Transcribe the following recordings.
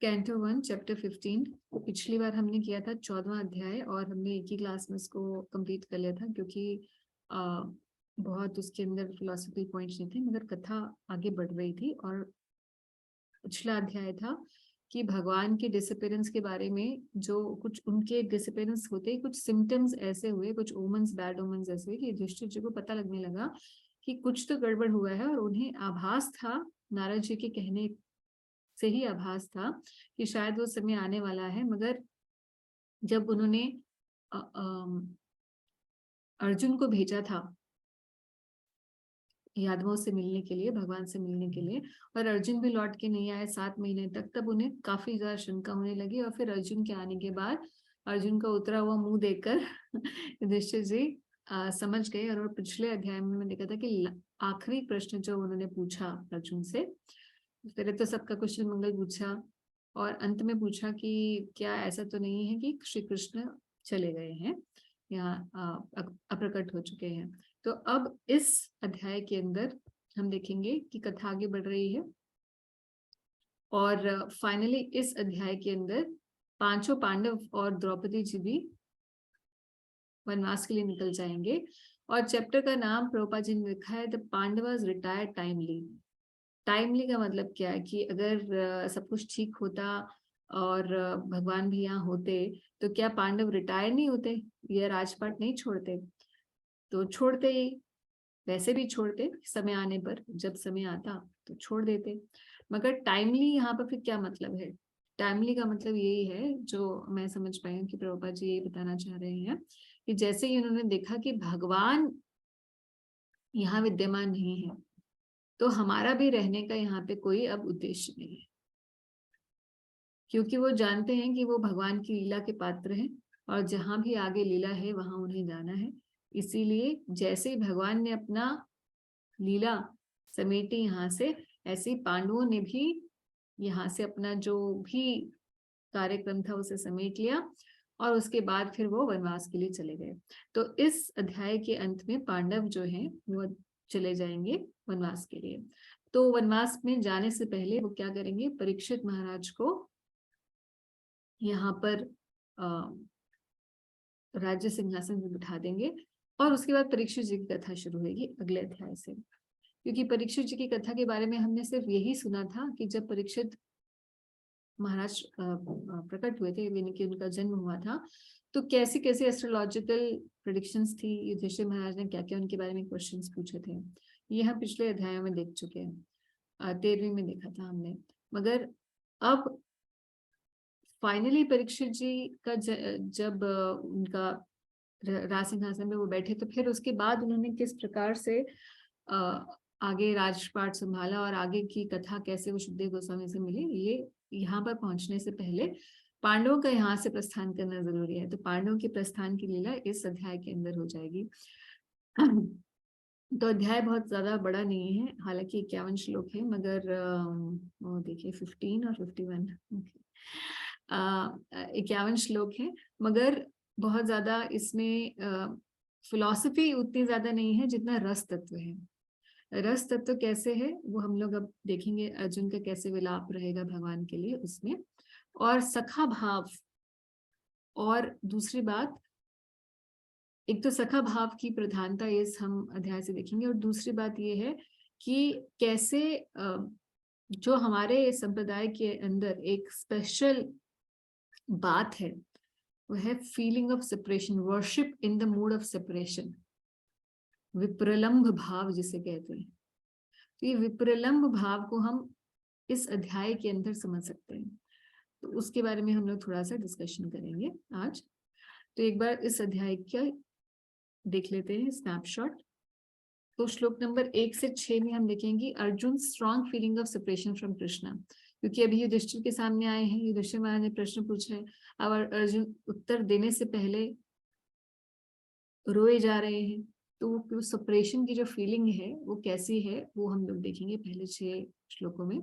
Canto 1 chapter 15। तो पिछली बार हमने किया था 14वां अध्याय और हमने एक ही क्लास में इसको कंप्लीट कर लिया था क्योंकि बहुत उसके अंदर फिलोसफिकल पॉइंट्स नहीं थे, मगर कथा आगे बढ़ रही थी। और पिछला अध्याय था कि भगवान के डिसअपीयरेंस के बारे में, जो कुछ उनके डिसअपीयरेंस होते ही कुछ सिम्टम्स ऐसे हुए, कुछ ओमन्स, बैड ओमन्स ऐसे हुए कि युधिष्ठिर जी को पता लगने लगा कि कुछ तो गड़बड़ हुआ है। और उन्हें आभास था, नारद जी के कहने से ही आभास था कि शायद वो समय आने वाला है। मगर जब उन्होंने अर्जुन को भेजा था यादवों से मिलने के लिए, भगवान से मिलने के लिए, और अर्जुन भी लौट के नहीं आए 7 महीने तक, तब उन्हें काफी ज्यादा शंका होने लगी। और फिर अर्जुन के आने के बाद अर्जुन का उतरा हुआ मुंह देखकर युधिष्ठिर जी समझ गए। और पिछले अध्याय में मैंने देखा था कि आखिरी प्रश्न जो उन्होंने पूछा अर्जुन से, पहले तो सबका कुशल मंगल पूछा और अंत में पूछा कि क्या ऐसा तो नहीं है कि श्री कृष्ण चले गए हैं, यहाँ अप्रकट हो चुके हैं। तो अब इस अध्याय के अंदर हम देखेंगे कि कथा आगे बढ़ रही है और फाइनली इस अध्याय के अंदर पांचों पांडव और द्रौपदी जी भी वनवास के लिए निकल जाएंगे। और चैप्टर का नाम प्रभुपाद जी ने लिखा है the Pandavas retire timely. Timely का मतलब क्या है कि अगर सब कुछ ठीक होता और भगवान भी यहाँ होते तो क्या पांडव रिटायर नहीं होते या राजपाट नहीं छोड़ते? तो छोड़ते ही, वैसे भी छोड़ते, समय आने पर, जब समय आता तो छोड़ देते। मगर टाइमली यहाँ पर फिर क्या मतलब है? टाइमली का मतलब यही है, जो मैं समझ पाई हूँ कि प्रभुपाद जी यही बताना चाह रहे हैं कि जैसे ही उन्होंने देखा कि भगवान यहाँ विद्यमान नहीं है तो हमारा भी रहने का यहाँ पे कोई अब उद्देश्य नहीं है, क्योंकि वो जानते हैं कि वो भगवान की लीला के पात्र हैं और जहां भी आगे लीला है वहां उन्हें जाना है। इसीलिए जैसे ही भगवान ने अपना लीला समेटी यहाँ से, ऐसे ही पांडवों ने भी यहाँ से अपना जो भी कार्यक्रम था उसे समेट लिया और उसके बाद फिर वो वनवास के लिए चले गए। तो इस अध्याय के अंत में पांडव जो हैं वो चले जाएंगे वनवास के लिए। तो वनवास में जाने से पहले वो क्या करेंगे, परीक्षित महाराज को यहाँ पर राज्य सिंहासन पर बिठा देंगे और उसके बाद परीक्षित जी की कथा शुरू होगी अगले अध्याय से। क्योंकि परीक्षित जी की कथा के बारे में हमने सिर्फ यही सुना था कि जब परीक्षित महाराज प्रकट हुए थे, यानी कि उनका जन्म हुआ था, तो कैसी कैसी एस्ट्रोलॉजिकल प्रेडिक्शंस थी, युधिष्ठिर महाराज ने क्या क्या उनके बारे में क्वेश्चंस पूछे थे, ये हम पिछले अध्यायों में देख चुके हैं। 13वीं में देखा था हमने। मगर अब फाइनली परीक्षित जी का जब उनका राज सिंहासन में वो बैठे, तो फिर उसके बाद उन्होंने किस प्रकार से आगे राजपाट संभाला और आगे की कथा कैसे वो शुद्धदेव गोस्वामी से मिली, ये यहाँ पर पहुंचने से पहले पांडवों का यहाँ से प्रस्थान करना जरूरी है। तो पांडवों के प्रस्थान की लीला इस अध्याय के अंदर हो जाएगी। तो अध्याय बहुत ज्यादा बड़ा नहीं है, हालांकि 51 श्लोक है, मगर वो देखिए 15 और 51, 51 श्लोक है, मगर बहुत ज्यादा इसमें फिलॉसफी उतनी ज्यादा नहीं है जितना रस तत्व है। रस तत्व कैसे है वो हम लोग अब देखेंगे, अर्जुन का कैसे विलाप रहेगा भगवान के लिए उसमें, और सखा भाव। और दूसरी बात, एक तो सखा भाव की प्रधानता इस हम अध्याय से देखेंगे, और दूसरी बात ये है कि कैसे जो हमारे संप्रदाय के अंदर एक स्पेशल बात है वो है feeling of separation, worship in the mood of separation, विप्रलंभ भाव जिसे कहते हैं। तो ये विप्रलंभ भाव को हम इस अध्याय के अंदर समझ सकते हैं, तो उसके बारे में हम लोग थोड़ा सा डिस्कशन करेंगे आज। तो एक बार इस अध्याय का देख लेते हैं स्नैपशॉट। तो श्लोक नंबर 1 से 6 में हम देखेंगे Arjun strong feeling of separation from Krishna. क्योंकि अभी युधिष्ठिर के सामने आए हैं, युधिष्ठिर महाराज ने प्रश्न पूछा है, अब अर्जुन उत्तर देने से पहले रोए जा रहे हैं। तो सेपरेशन की जो फीलिंग है वो कैसी है वो हम लोग देखेंगे पहले 6 श्लोकों में।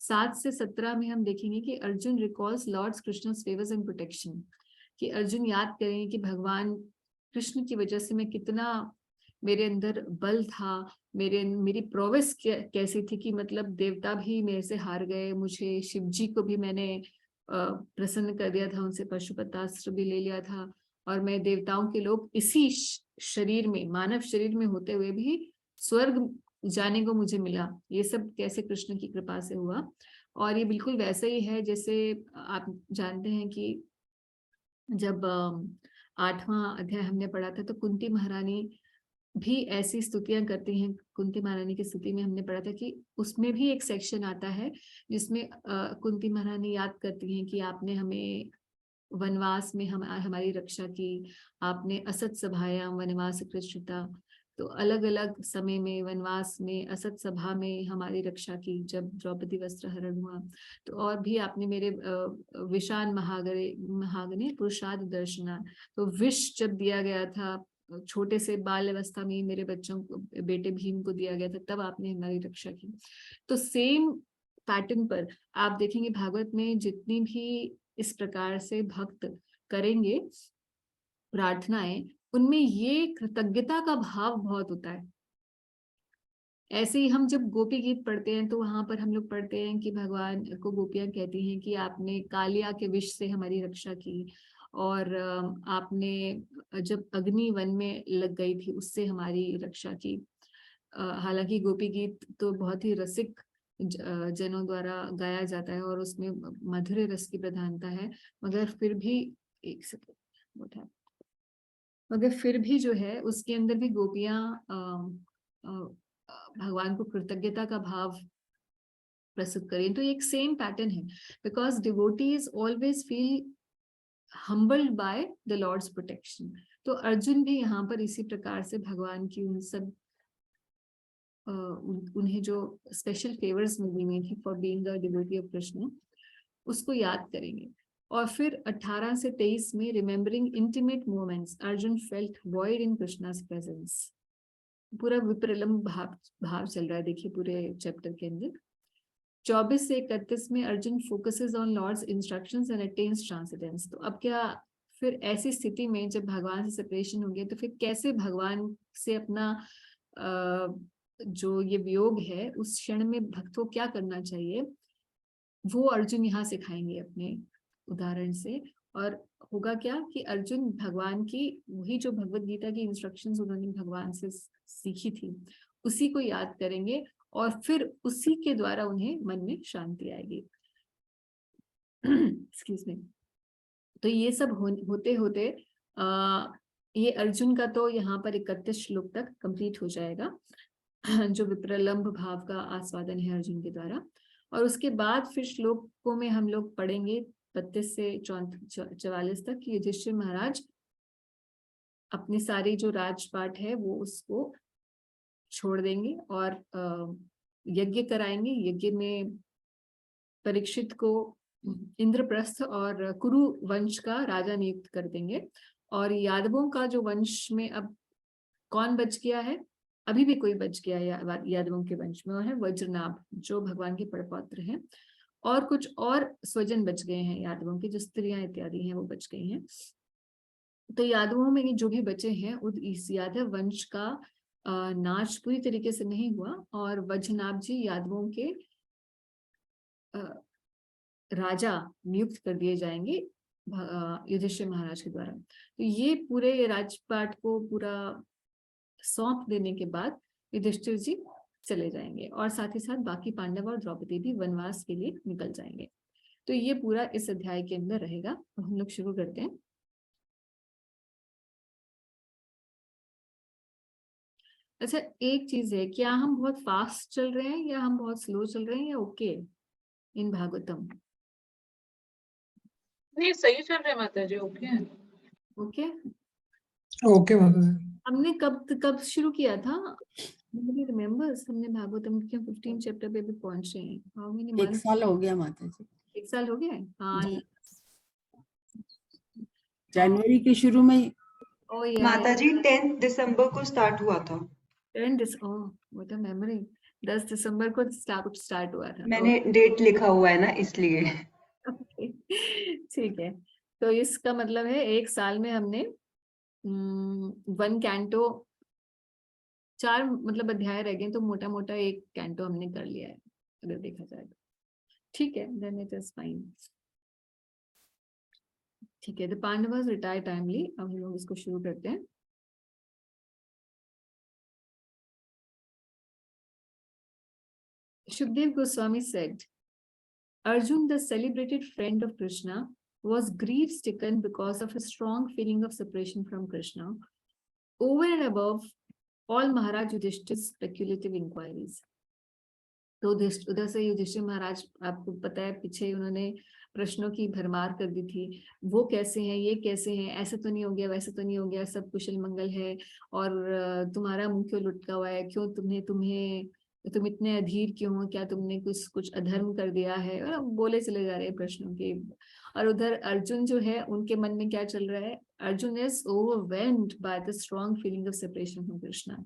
7 से 17 में हम देखेंगे कि Arjun recalls lords Krishna favours and protection, कि अर्जुन याद करेंगे कि भगवान कृष्ण की वजह से मैं कितना मेरे अंदर बल था, मेरी प्रोवेस कैसी थी कि मतलब देवता भी मेरे से हार गए, मुझे शिव जी को भी मैंने प्रसन्न कर दिया था, उनसे पशुपतास्त्र भी ले लिया था, और मैं देवताओं के लोग इसी शरीर में, मानव शरीर में होते हुए भी स्वर्ग जाने को मुझे मिला। ये सब कैसे कृष्ण की कृपा से हुआ। और ये बिल्कुल वैसे ही है जैसे आप जानते हैं कि जब 8वां अध्याय हमने पढ़ा था, तो कुंती महारानी भी ऐसी स्तुतियां करती हैं। कुंती महारानी की स्तुति में हमने पढ़ा था कि उसमें भी एक सेक्शन आता है जिसमें कुंती महारानी याद करती हैं कि आपने हमें वनवास में हमारी रक्षा की, आपने असत सभायाम वनवास कृच्छ्रुता, तो अलग अलग समय में वनवास में असत सभा में हमारी रक्षा की जब द्रौपदी वस्त्र हरण हुआ। तो और भी आपने मेरे विषान महागने पुरुषाद दर्शना, तो विष जब दिया गया था छोटे से बाल अवस्था में मेरे बच्चों को, बेटे भीम को दिया गया था, तब आपने हमारी रक्षा की। तो सेम पैटर्न पर आप देखेंगे भागवत में जितनी भी इस प्रकार से भक्त करेंगे प्रार्थनाएं, उनमें ये कृतज्ञता का भाव बहुत होता है। ऐसे ही हम जब गोपी गीत पढ़ते हैं तो वहां पर हम लोग पढ़ते हैं कि भगवान को गोपियां कहती हैं कि आपने कालिया के विष से हमारी रक्षा की, और आपने जब अग्नि वन में लग गई थी उससे हमारी रक्षा की। हालांकि गोपी गीत तो बहुत ही रसिक जनों द्वारा गाया जाता है और उसमें मधुर रस की प्रधानता है, मगर फिर भी एक सेकंड, मगर फिर भी जो है उसके अंदर भी गोपियां भगवान को कृतज्ञता का भाव प्रस्तुत करें। तो एक सेम पैटर्न है, because devotees always feel humbled by the Lord's protection। तो अर्जुन भी यहाँ पर इसी प्रकार से भगवान की उन सब उन्हें जो स्पेशल फेवर्स मिली हुई थी for being the devotee of Krishna, उसको याद करेंगे। और फिर 18 से 23 में remembering intimate moments, Arjun felt void in Krishna's presence. पूरा विप्रलंब भाव चल रहा है देखिए पूरे चैप्टर के अंदर। 24 से 31 में Arjun focuses on lords instructions and attains transcendence. तो अब क्या फिर ऐसी स्थिति में जब भगवान से सेपरेशन होंगे तो फिर कैसे भगवान से अपना जो ये वियोग है उस क्षण में भक्त को क्या करना चाहिए, वो अर्जुन यहाँ सिखाएंगे अपने उदाहरण से। और होगा क्या कि अर्जुन भगवान की वही जो भगवत गीता की इंस्ट्रक्शंस उन्होंने भगवान से सीखी थी उसी को याद करेंगे, और फिर उसी के द्वारा उन्हें मन में शांति आएगी। Excuse me. तो ये सब होते होते ये अर्जुन का तो यहाँ पर 31 श्लोक तक कंप्लीट हो जाएगा, जो विप्रलंब भाव का आस्वादन है अर्जुन के द्वारा। और उसके बाद फिर श्लोकों में हम लोग पढ़ेंगे 32 से 44 तक कि युधिष्ठिर महाराज अपनी सारी जो राजपाट है वो उसको छोड़ देंगे और यज्ञ कराएंगे। यज्ञ में परीक्षित को इंद्रप्रस्थ और कुरु वंश का राजा नियुक्त कर देंगे। और यादवों का जो वंश में अब कौन बच गया है, अभी भी कोई बच गया है यादवों के वंश में, और है वज्रनाभ जो भगवान के परपौत्र हैं, और कुछ और स्वजन बच गए हैं यादवों के, जो स्त्रियां इत्यादि हैं वो बच गई हैं। तो यादवों में जो भी बचे हैं इस यादव वंश का नाश पूरी तरीके से नहीं हुआ, और वज्रनाभ जी यादवों के राजा नियुक्त कर दिए जाएंगे युधिष्ठिर महाराज के द्वारा। तो ये पूरे राजपाट को पूरा सौंप देने के बाद युधिष्ठिर जी चले जाएंगे, और साथ ही साथ बाकी पांडव और द्रौपदी भी वनवास के लिए निकल जाएंगे। तो ये पूरा इस अध्याय के अंदर रहेगा। तो हम लोग शुरू करते हैं। अच्छा, एक चीज है, क्या हम बहुत फास्ट चल रहे हैं या हम बहुत स्लो चल रहे हैं, या ओके इन भागवतम? नहीं, सही चल रहे माता जी। ओके ओके ओके माता जी। हमने कब शुरू किया था? मुझे रिमेम्बर्स हमने भागवतम के 15 चैप्टर पे भी पहुंचे हैं। How many months? 1 साल हो गया माता जी। 1 साल हो गया है। हाँ जी, जनवरी के शुरू में। ओ या माता जी 10 दिसंबर को स्टार्ट हुआ था। 10 दिसंबर को स्टार्ट हुआ था। मैंने डेट लिखा हुआ है ना, इसलिए। ठीक है, तो इसका मतलब है 1 साल में हमने 1 कैंटो 4 मतलब अध्याय रह गए, तो मोटा मोटा एक कैंटो हमने कर लिया है अगर देखा जाए तो। ठीक है, देन इट इज फाइन। ठीक है, द पांडवास रिटायर टाइमली। अब हम लोग इसको शुरू करते हैं। Shukdev Goswami said, Arjun, the celebrated friend of Krishna, was grief-stricken because of a strong feeling of separation from Krishna, over and above all Maharaj Yudhishthir's speculative inquiries. तो उधर से युधिष्ठिर महाराज, आपको पता है पीछे उन्होंने प्रश्नों की भरमार कर दी थी। वो कैसे हैं, ये कैसे हैं, ऐसे तो नहीं हो गया, वैसे तो नहीं हो गया, सब कुशल मंगल है, और तुम्हारा मुंह क्यों लुटका हुआ है, क्यों तुम इतने अधीर क्यों हो, क्या तुमने कुछ अधर्म कर दिया है, और बोले चले जा रहे हैं प्रश्नों के। और उधर अर्जुन जो है, उनके मन में क्या चल रहा है? Arjun is overwhelmed by the strong feeling of separation from Krishna.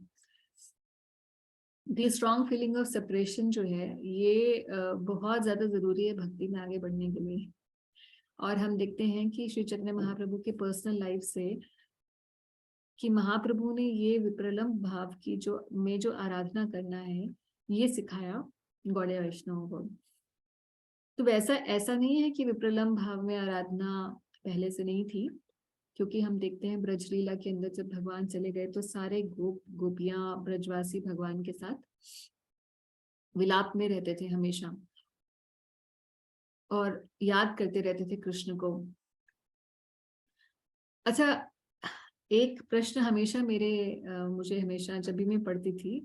The strong feeling of separation जो है, ये बहुत ज्यादा जरूरी है भक्ति में आगे बढ़ने के लिए। और हम देखते हैं कि श्री चैतन्य महाप्रभु के पर्सनल लाइफ से कि महाप्रभु ने ये विप्रलम्भ भाव की जो आराधना करना है, ये सिखाया गौड़ीय वैष्णवों को। तो वैसा ऐसा नहीं है कि विप्रलम्भ भाव में आराधना पहले से नहीं थी, क्योंकि हम देखते हैं ब्रजलीला के अंदर जब भगवान चले गए तो सारे गोपियां ब्रजवासी भगवान के साथ विलाप में रहते थे हमेशा, और याद करते रहते थे कृष्ण को। अच्छा, एक प्रश्न हमेशा मुझे हमेशा जब भी मैं पढ़ती थी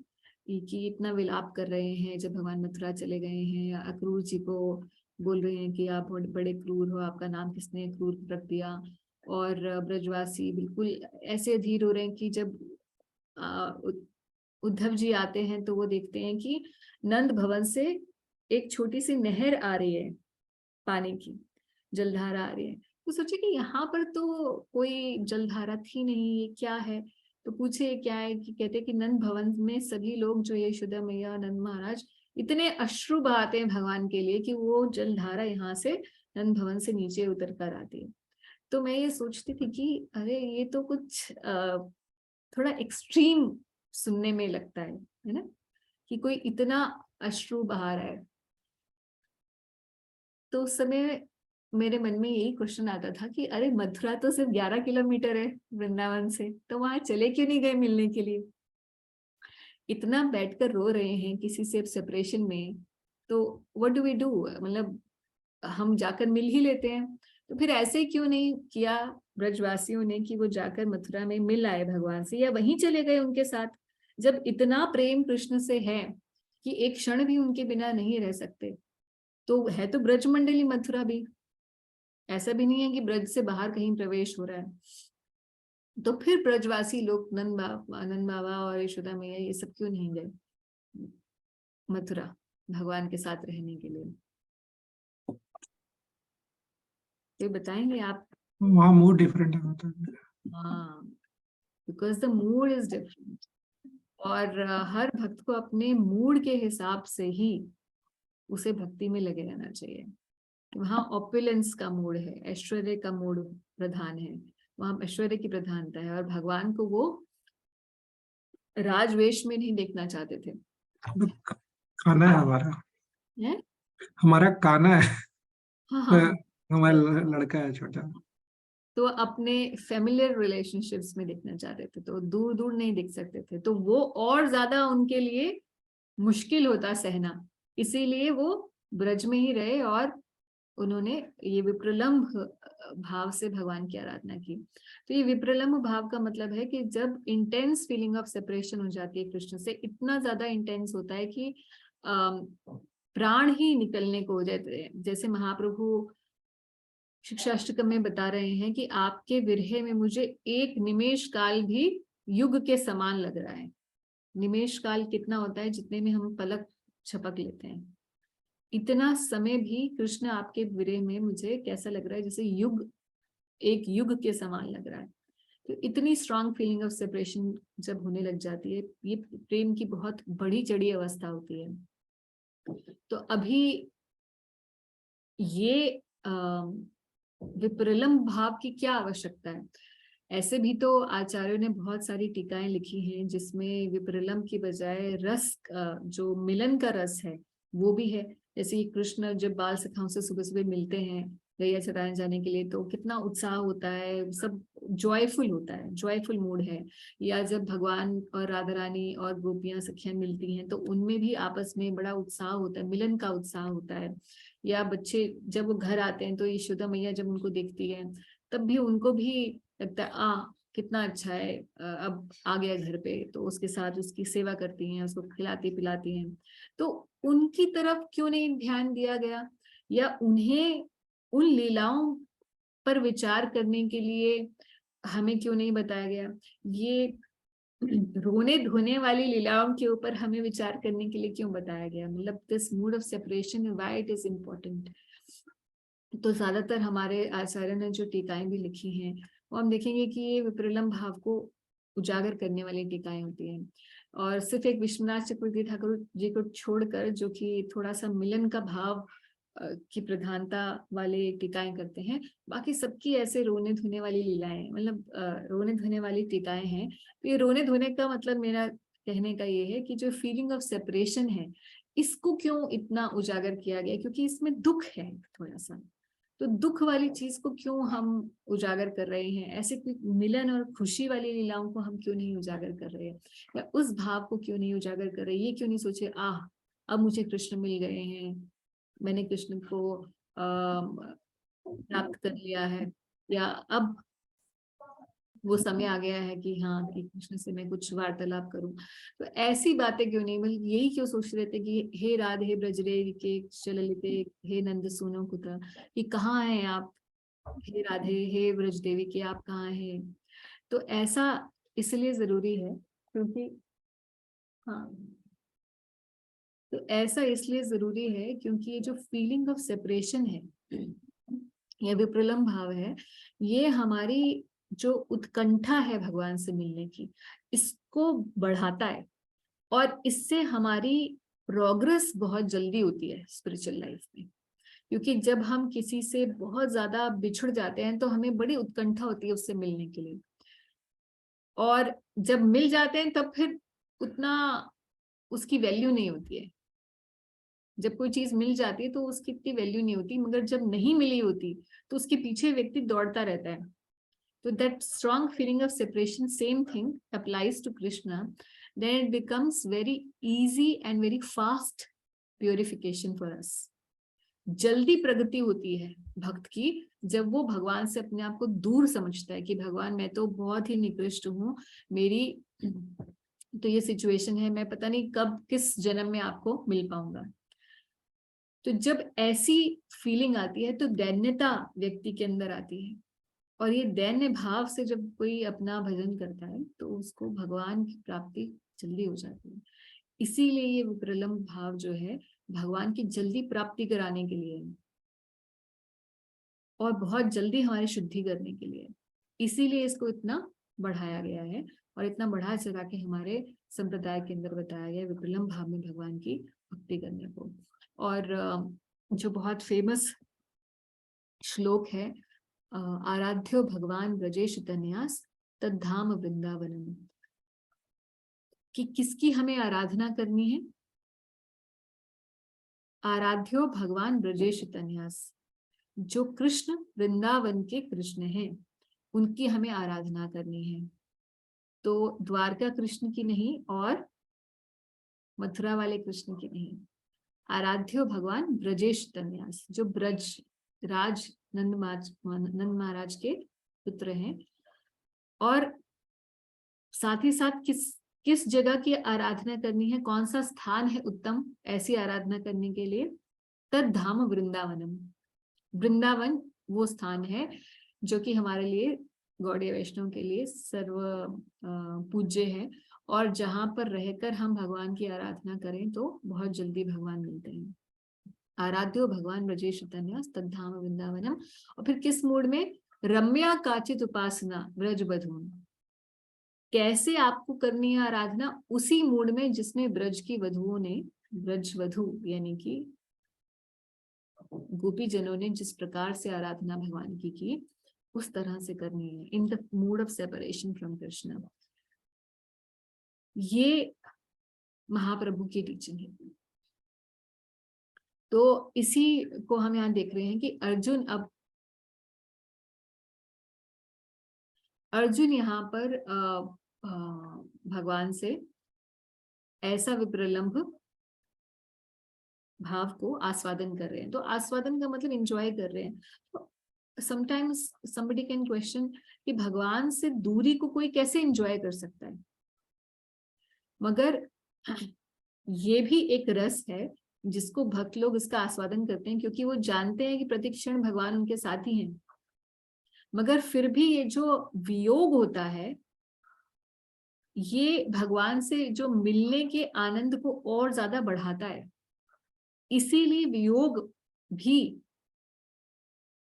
कि इतना विलाप कर रहे हैं जब भगवान मथुरा चले गए हैं, अक्रूर जी को बोल रहे हैं कि आप बड़े क्रूर हो, आपका नाम किसने क्रूर रख दिया, और ब्रजवासी बिल्कुल ऐसे अधीर हो रहे हैं कि जब उद्धव जी आते हैं तो वो देखते हैं कि नंद भवन से एक छोटी सी नहर आ रही है, पानी की जलधारा आ रही है। तो सोचे कि यहाँ पर तो कोई जलधारा थी नहीं, ये क्या है? तो पूछे क्या है, कि कहते कि नंद भवन में सभी लोग जो यशोदा मैया नंद महाराज इतने अश्रु बहाते हैं भगवान के लिए कि वो जलधारा यहाँ से नंद भवन से नीचे उतर कर आती है। तो मैं ये सोचती थी कि अरे ये तो कुछ थोड़ा एक्सट्रीम सुनने में लगता है ना, कि कोई इतना अश्रु बहा रहा है। तो उस समय मेरे मन में यही क्वेश्चन आता था कि अरे मथुरा तो सिर्फ 11 किलोमीटर है वृंदावन से, तो वहां चले क्यों नहीं गए मिलने के लिए? इतना बैठकर रो रहे हैं किसी से सेपरेशन में, तो व्हाट डू वी डू, मतलब हम जाकर मिल ही लेते हैं। तो फिर ऐसे क्यों नहीं किया ब्रजवासियों ने कि वो जाकर मथुरा में मिल आए भगवान से, या वहीं चले गए उनके साथ, जब इतना प्रेम कृष्ण से है कि एक क्षण भी उनके बिना नहीं रह सकते। तो है तो ब्रज मंडली मथुरा भी, ऐसा भी नहीं है कि ब्रज से बाहर कहीं प्रवेश हो रहा है। तो फिर ब्रजवासी लोग नंद बाबा और यशोदा मैया ये सब क्यों नहीं गए मथुरा भगवान के साथ रहने के लिए? तो बताएंगे आप? वहाँ मूड डिफरेंट होता है। हाँ, because the mood is different. और हर भक्त को अपने मूड के हिसाब से ही उसे भक्ति में लगे रहना चाहिए। वहाँ ऑपुलेंस का मूड है, ऐश्वर्य का मूड प्रधान है, वहाँ ऐश्वर्य की प्रधानता है, और भगवान को वो राजवेश में नहीं देखना चाहते थे। काना है हमारा, है? हमारा काना है। हाँ हाँ। हमारा लड़का है छोटा। तो अपने फेमिलियर रिलेशनशिप्स में देखना चाहते थे, तो दूर दूर नहीं देख सकते थे, तो वो और ज्यादा उनके लिए मुश्किल होता सहना। इसीलिए वो ब्रज में ही रहे और उन्होंने ये विप्रलम्भ भाव से भगवान की आराधना की। तो ये विप्रलम्भ भाव का मतलब है कि जब इंटेंस फीलिंग ऑफ सेपरेशन हो जाती है कृष्ण से, इतना ज्यादा इंटेंस होता है कि प्राण ही निकलने को हो जाते हैं। जैसे महाप्रभु शिक्षाष्टकम में बता रहे हैं कि आपके विरह में मुझे एक निमेष काल भी युग के समान लग रहा है। निमेष काल कितना होता है? जितने में हम पलक झपक लेते हैं, इतना समय भी कृष्ण आपके विरह में मुझे कैसा लग रहा है, जैसे एक युग के समान लग रहा है। तो इतनी स्ट्रॉन्ग फीलिंग ऑफ सेपरेशन जब होने लग जाती है, ये प्रेम की बहुत बड़ी चढ़ी अवस्था होती है। तो अभी ये विप्रलम्भ भाव की क्या आवश्यकता है? ऐसे भी तो आचार्यों ने बहुत सारी टीकाएं लिखी हैं जिसमें विप्रलंब की बजाय रस जो मिलन का रस है वो भी है। जैसे कि कृष्ण जब बाल सखाओं से सुबह सुबह मिलते हैं गैया चराने जाने के लिए, तो कितना उत्साह होता है, सब जॉयफुल होता है, जॉयफुल मूड है। या जब भगवान और राधा रानी और गोपियां सखियां मिलती हैं तो उनमें भी आपस में बड़ा उत्साह होता है, मिलन का उत्साह होता है। या बच्चे जब वो घर आते हैं तो यशोदा मैया जब उनको देखती है तब भी उनको भी लगता है कितना अच्छा है, अब आ गया घर पे, तो उसके साथ उसकी सेवा करती हैं, उसको खिलाती पिलाती हैं। तो उनकी तरफ क्यों नहीं ध्यान दिया गया, या उन्हें उन लीलाओं पर विचार करने के लिए हमें क्यों नहीं बताया गया। ये रोने धोने वाली लीलाओं के ऊपर हमें विचार करने के लिए क्यों बताया गया, मतलब this mood of separation why it is important. तो ज्यादातर हमारे आचार्य ने जो टीकाएं भी लिखी हैं वो हम देखेंगे कि ये विप्रलंब भाव को उजागर करने वाली टीकाएं होती हैं। और सिर्फ एक विश्वनाथ चक्रवर्ती ठाकुर जी को छोड़कर, जो कि थोड़ा सा मिलन का भाव की प्रधानता वाले टीकाएं करते हैं, बाकी सबकी ऐसे रोने धोने वाली लीलाएं, मतलब रोने धोने वाली टीकाएं हैं। तो ये रोने धोने का मतलब मेरा कहने का ये है कि जो फीलिंग ऑफ सेपरेशन है इसको क्यों इतना उजागर किया गया, क्योंकि इसमें दुख है थोड़ा सा। तो दुख वाली चीज को क्यों हम उजागर कर रहे हैं, ऐसे कोई मिलन और खुशी वाली लीलाओं को हम क्यों नहीं उजागर कर रहे हैं, या उस भाव को क्यों नहीं उजागर कर रहे, ये क्यों नहीं सोचे अब मुझे कृष्ण मिल गए हैं, मैंने कृष्ण को प्राप्त कर लिया है, या अब वो समय आ गया है कि हाँ कि कृष्ण से मैं कुछ वार्तालाप करूं। तो ऐसी बातें क्यों नहीं, बल्कि यही क्यों सोच रहे थे कि हे राधे ब्रजरे के चललिते हे नंद सुनो कुता, कि कहाँ हैं आप, हे राधे हे ब्रज देवी के आप कहाँ हैं। तो ऐसा इसलिए जरूरी है क्योंकि तो ऐसा इसलिए जरूरी है क्योंकि ये जो फीलिंग ऑफ सेपरेशन है, ये विप्रलंब भाव है, ये हमारी जो उत्कंठा है भगवान से मिलने की, इसको बढ़ाता है। और इससे हमारी प्रोग्रेस बहुत जल्दी होती है स्पिरिचुअल लाइफ में, क्योंकि जब हम किसी से बहुत ज्यादा बिछुड़ जाते हैं तो हमें बड़ी उत्कंठा होती है उससे मिलने के लिए, और जब मिल जाते हैं तब फिर उतना उसकी वैल्यू नहीं होती है। जब कोई चीज मिल जाती है तो उसकी इतनी वैल्यू नहीं होती, मगर जब नहीं मिली होती तो उसके पीछे व्यक्ति दौड़ता रहता है। तो that strong feeling of separation, same thing applies to Krishna. Then it becomes very easy and very fast purification for us. जल्दी प्रगति होती है भक्त की जब वो भगवान से अपने आप को दूर समझता है कि भगवान मैं तो बहुत ही निकृष्ट हूँ, मेरी तो ये सिचुएशन है, मैं पता नहीं कब किस जन्म में आपको मिल पाऊंगा। तो जब ऐसी फीलिंग आती है तो दैन्यता व्यक्ति के अंदर आती है, और ये दैन्य भाव से जब कोई अपना भजन करता है तो उसको भगवान की प्राप्ति जल्दी हो जाती है। इसीलिए ये विप्रलंब भाव जो है भगवान की जल्दी प्राप्ति कराने के लिए और बहुत जल्दी हमारी शुद्धि करने के लिए, इसीलिए इसको इतना बढ़ाया गया है और इतना बढ़ा चढ़ा के हमारे संप्रदाय के अंदर बताया गया विप्रलंब भाव में भगवान की भक्ति करने को। और जो बहुत फेमस श्लोक है, आराध्यो भगवान ब्रजेश तनयास तद्धाम वृंदावनम, कि किसकी हमें आराधना करनी है, आराध्यो भगवान ब्रजेश तनयास, जो कृष्ण वृंदावन के कृष्ण हैं उनकी हमें आराधना करनी है। तो द्वारका कृष्ण की नहीं और मथुरा वाले कृष्ण की नहीं, आराध्यो भगवान ब्रजेश तनयास, जो ब्रज राज नंद महाराज के पुत्र हैं। और साथ ही साथ किस जगह की आराधना करनी है, कौन सा स्थान है उत्तम ऐसी आराधना करने के लिए, तद्धाम वृंदावनम, वृंदावन वो स्थान है जो कि हमारे लिए गौड़ीय वैष्णव के लिए सर्व पूज्य है, और जहां पर रहकर हम भगवान की आराधना करें तो बहुत जल्दी भगवान मिलते हैं। आराध्यो भगवान ब्रजेश तनयास तद्धाम वृंदावनम। और फिर किस मूड में, रम्या काचित उपासना ब्रज बधून, कैसे आपको करनी है आराधना, उसी मूड में जिसमें ब्रज की वधुओं ने, ब्रज वधु यानी कि गोपी जनों ने जिस प्रकार से आराधना भगवान की उस तरह से करनी है, इन the mood of separation from Krishna. ये महाप्रभु की टीचिंग है। तो इसी को हम यहाँ देख रहे हैं कि अर्जुन यहाँ पर भगवान से ऐसा विप्रलंभ भाव को आस्वादन कर रहे हैं। तो आस्वादन का मतलब एंजॉय कर रहे हैं। तो समटाइम्स somebody कैन क्वेश्चन कि भगवान से दूरी को कोई कैसे एंजॉय कर सकता है, मगर ये भी एक रस है जिसको भक्त लोग इसका आस्वादन करते हैं, क्योंकि वो जानते हैं कि प्रतिक्षण भगवान उनके साथ ही हैं। मगर फिर भी ये जो वियोग होता है, ये भगवान से जो मिलने के आनंद को और ज्यादा बढ़ाता है। इसीलिए वियोग भी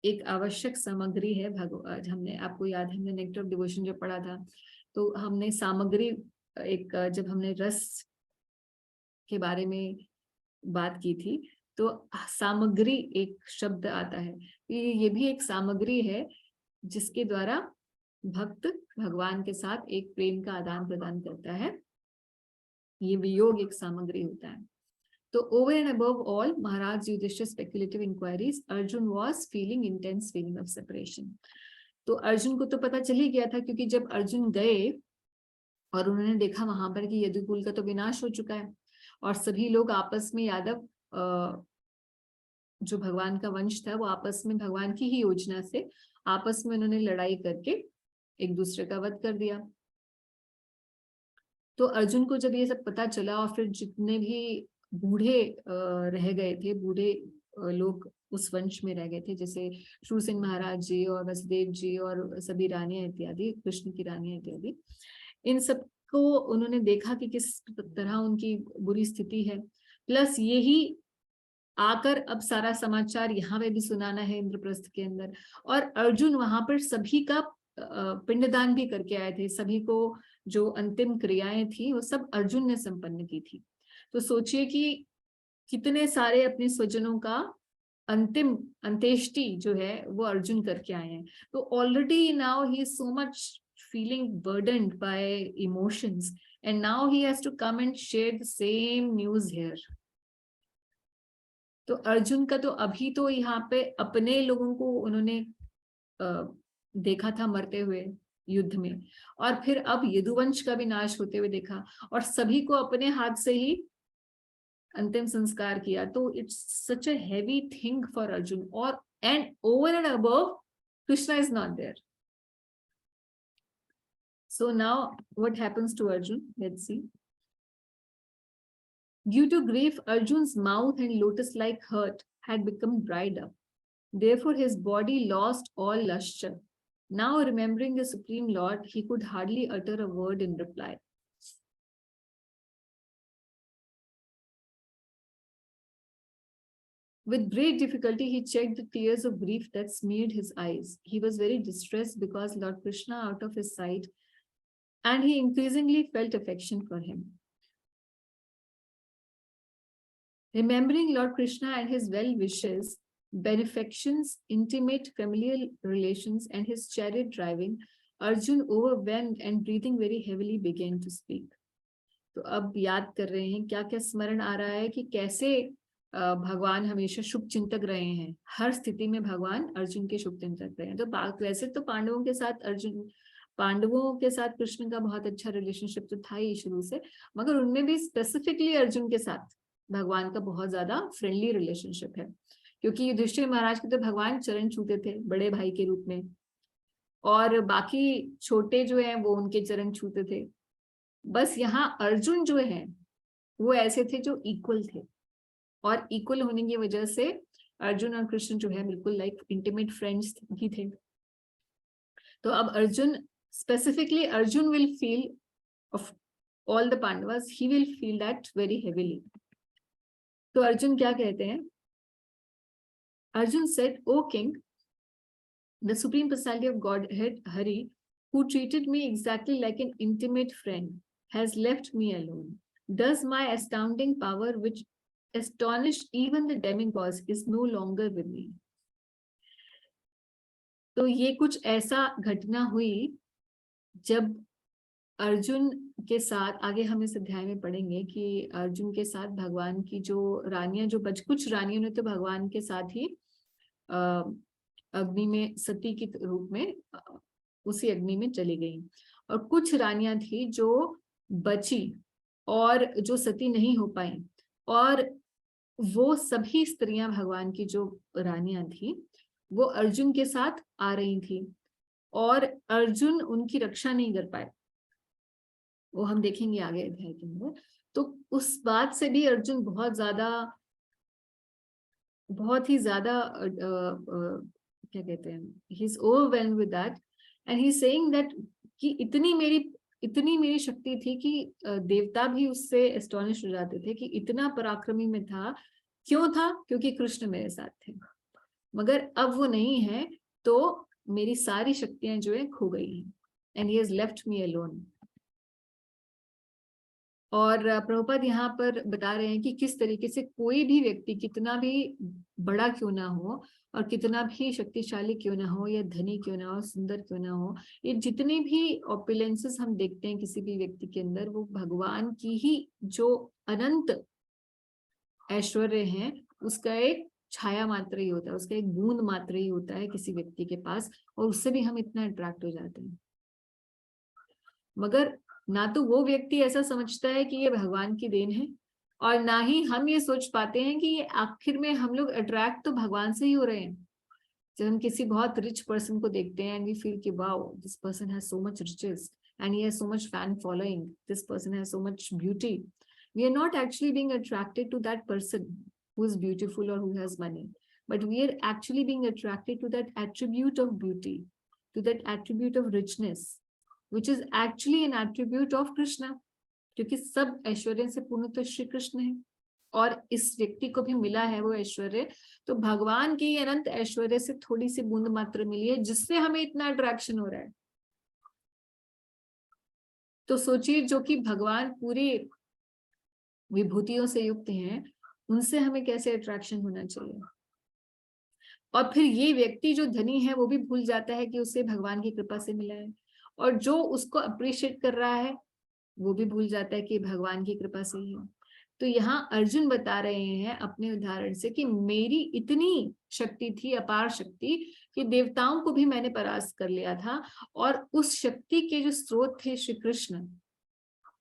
एक आवश्यक सामग्री है। हमने, आपको याद है, हमने नेक्टर ऑफ डिवोशन जो पढ़ा था, तो हमने सामग्री जब हमने रस के बारे में बात की थी, तो सामग्री एक शब्द आता है। ये भी एक सामग्री है जिसके द्वारा भक्त भगवान के साथ एक प्रेम का आदान प्रदान करता है। ये वियोग एक सामग्री होता है। तो over and above all Maharaj Yudhishthir's speculative inquiries, Arjun was feeling intense feeling of separation. तो अर्जुन को तो पता चल ही गया था, क्योंकि जब अर्जुन गए और उन्होंने देखा वहां पर कि यदुकुल का तो विनाश हो चुका है और सभी लोग आपस में, यादव जो भगवान का वंश था, वो आपस में भगवान की ही योजना से आपस में उन्होंने लड़ाई करके एक दूसरे का वध कर दिया। तो अर्जुन को जब ये सब पता चला, और फिर जितने भी बूढ़े रह गए थे, बूढ़े लोग उस वंश में रह गए थे, जैसे शूरसेन महाराज जी और वसुदेव जी और सभी रानियां इत्यादि, कृष्ण की रानियां इत्यादि, इन सबको उन्होंने देखा कि किस तरह उनकी बुरी स्थिति है। प्लस यही आकर अब सारा समाचार यहाँ पे भी सुनाना है इंद्रप्रस्थ के अंदर। और अर्जुन वहां पर सभी का पिंडदान भी करके आए थे। सभी को जो अंतिम क्रियाएं थी वो सब अर्जुन ने संपन्न की थी। तो सोचिए कि कितने सारे अपने स्वजनों का अंतिम अंत्येष्टि जो है वो अर्जुन करके आए हैं। तो already now he is so much feeling burdened by emotions, and now he has to come and share the same news here. तो अर्जुन का तो अभी तो यहाँ पे अपने लोगों को उन्होंने देखा था मरते हुए युद्ध में, और फिर अब यदुवंश का भी नाश होते हुए देखा, और सभी को अपने हाथ से ही अंतिम संस्कार किया। तो it's such a heavy thing for Arjun. और and over and above Krishna is not there. So now what happens to Arjun? Let's see. Due to grief, Arjun's mouth and lotus-like heart had become dried up. Therefore, his body lost all lustre. Now, remembering the Supreme Lord, he could hardly utter a word in reply. With great difficulty, he checked the tears of grief that smeared his eyes. He was very distressed because Lord Krishna out of his sight, and he increasingly felt affection for him. Remembering Lord Krishna and his well wishes, benefactions, intimate familial relations, and his chariot driving, Arjun, overwhelmed and breathing very heavily, began to speak. तो अब याद कर रहे हैं क्या क्या स्मरण आ रहा है कि कैसे भगवान हमेशा शुभ चिंतक रहे हैं। हर स्थिति में भगवान अर्जुन के शुभ चिंतक रहे हैं। तो वैसे तो पांडवों के साथ कृष्ण का बहुत अच्छा रिलेशनशिप तो था ही शुरू से, मगर उनमें भी स्पेसिफिकली अर्जुन के साथ भगवान का बहुत ज्यादा फ्रेंडली रिलेशनशिप है, क्योंकि युधिष्ठिर महाराज के तो भगवान चरण छूते थे बड़े भाई के रूप में, और बाकी छोटे जो हैं वो उनके चरण छूते थे। बस यहाँ अर्जुन जो है वो ऐसे थे जो इक्वल थे, और इक्वल होने की वजह से अर्जुन और कृष्ण जो है बिल्कुल लाइक इंटीमेट फ्रेंड्स भी थे। तो अब Arjun, specifically Arjun will feel, of all the Pandavas, he will feel that very heavily. तो अर्जुन क्या कहते हैं? Arjun said, "O king, the supreme personality of Godhead, Hari, who treated me exactly like an intimate friend, has left me alone. Thus my astounding power, which astonished even the demigods, is no longer with me." तो ये कुछ ऐसा घटना हुई जब अर्जुन के साथ, आगे हम इस अध्याय में पढ़ेंगे कि अर्जुन के साथ भगवान की जो रानियां, जो कुछ रानियों ने तो भगवान के साथ ही अग्नि में सती के रूप में उसी अग्नि में चली गई, और कुछ रानियां थी जो बची और जो सती नहीं हो पाई, और वो सभी स्त्रियां भगवान की जो रानियां थी वो अर्जुन के साथ आ रही थी, और अर्जुन उनकी रक्षा नहीं कर पाए। वो हम देखेंगे आगे अध्याय के अंदर। तो उस बात से भी अर्जुन बहुत ही ज्यादा क्या कहते हैं, he is overwhelmed with that, and he is saying that कि इतनी मेरी शक्ति थी कि देवता भी उससे एस्टोनिश हो जाते थे कि इतना पराक्रमी में था। क्यों था? क्योंकि कृष्ण मेरे साथ थे। मगर अब वो नहीं है, तो मेरी सारी शक्तियां जो है खो गई हैं, and he has left me alone. और प्रभुपाद यहाँ पर बता रहे हैं कि किस तरीके से कोई भी व्यक्ति कितना भी बड़ा क्यों ना हो और कितना भी शक्तिशाली क्यों ना हो या धनी क्यों ना हो, सुंदर क्यों ना हो, ये जितने भी ऑपुलेंसेस हम देखते हैं किसी भी व्यक्ति के अंदर, वो भगवान की ही जो अनंत ऐश्वर्य है उसका एक छाया मात्र ही होता है, उसका एक बूंद मात्र ही होता है किसी व्यक्ति के पास, और उससे भी हम इतना अट्रैक्ट हो जाते हैं। मगर ना तो वो व्यक्ति ऐसा समझता है कि ये भगवान की देन है, और ना ही हम ये सोच पाते हैं कि ये आखिर में हम लोग अट्रैक्ट तो भगवान से ही हो रहे हैं। जब हम किसी बहुत रिच पर्सन को देखते हैं एंड वी फील कि wow, this person has so much riches and he has so much fan following, this person has so much beauty, we are not actually being attracted to that person who is beautiful or who has money, but we are actually being attracted to that attribute of beauty, to that attribute of richness, which is actually an attribute of Krishna, क्योंकि सब ऐश्वर्य से पूर्ण तो श्री कृष्ण है, और इस व्यक्ति को भी मिला है वो ऐश्वर्य, तो भगवान की अनंत ऐश्वर्य से थोड़ी सी बूंद मात्र मिली है, जिससे हमें इतना अट्रैक्शन हो रहा है। तो सोचिए, जो कि भगवान पूरी विभूतियों से युक्त हैं, उनसे हमें कैसे अट्रैक्शन होना चाहिए। और फिर ये व्यक्ति जो धनी है वो भी भूल जाता है कि उसे भगवान की कृपा से मिला है, और जो उसको अप्रिशिएट कर रहा है वो भी भूल जाता है कि भगवान की कृपा से ही है। तो यहाँ अर्जुन बता रहे हैं अपने उदाहरण से कि मेरी इतनी शक्ति थी, अपार शक्ति, कि देवताओं को भी मैंने परास्त कर लिया था, और उस शक्ति के जो स्रोत थे श्री कृष्ण,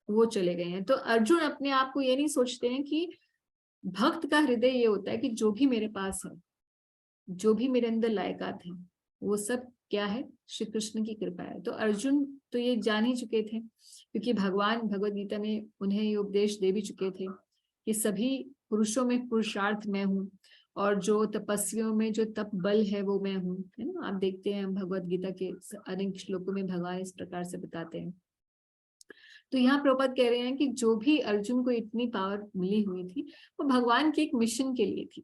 वो चले गए हैं। तो अर्जुन अपने आप को ये नहीं सोचते हैं कि भक्त का हृदय ये होता है कि जो भी मेरे पास है, जो भी मेरे अंदर लायकात है, वो सब क्या है? श्री कृष्ण की कृपा है। तो अर्जुन तो ये जान ही चुके थे, क्योंकि भगवान भगवद गीता में उन्हें ये उपदेश दे भी चुके थे कि सभी पुरुषों में पुरुषार्थ मैं हूँ, और जो तपस्वियों में जो तप बल है वो मैं हूँ, है ना। आप देखते हैं भगवद गीता के अनेक श्लोकों में भगवान इस प्रकार से बताते हैं। तो यहाँ प्रभुपाद कह रहे हैं कि जो भी अर्जुन को इतनी पावर मिली हुई थी, वो भगवान के एक मिशन के लिए थी,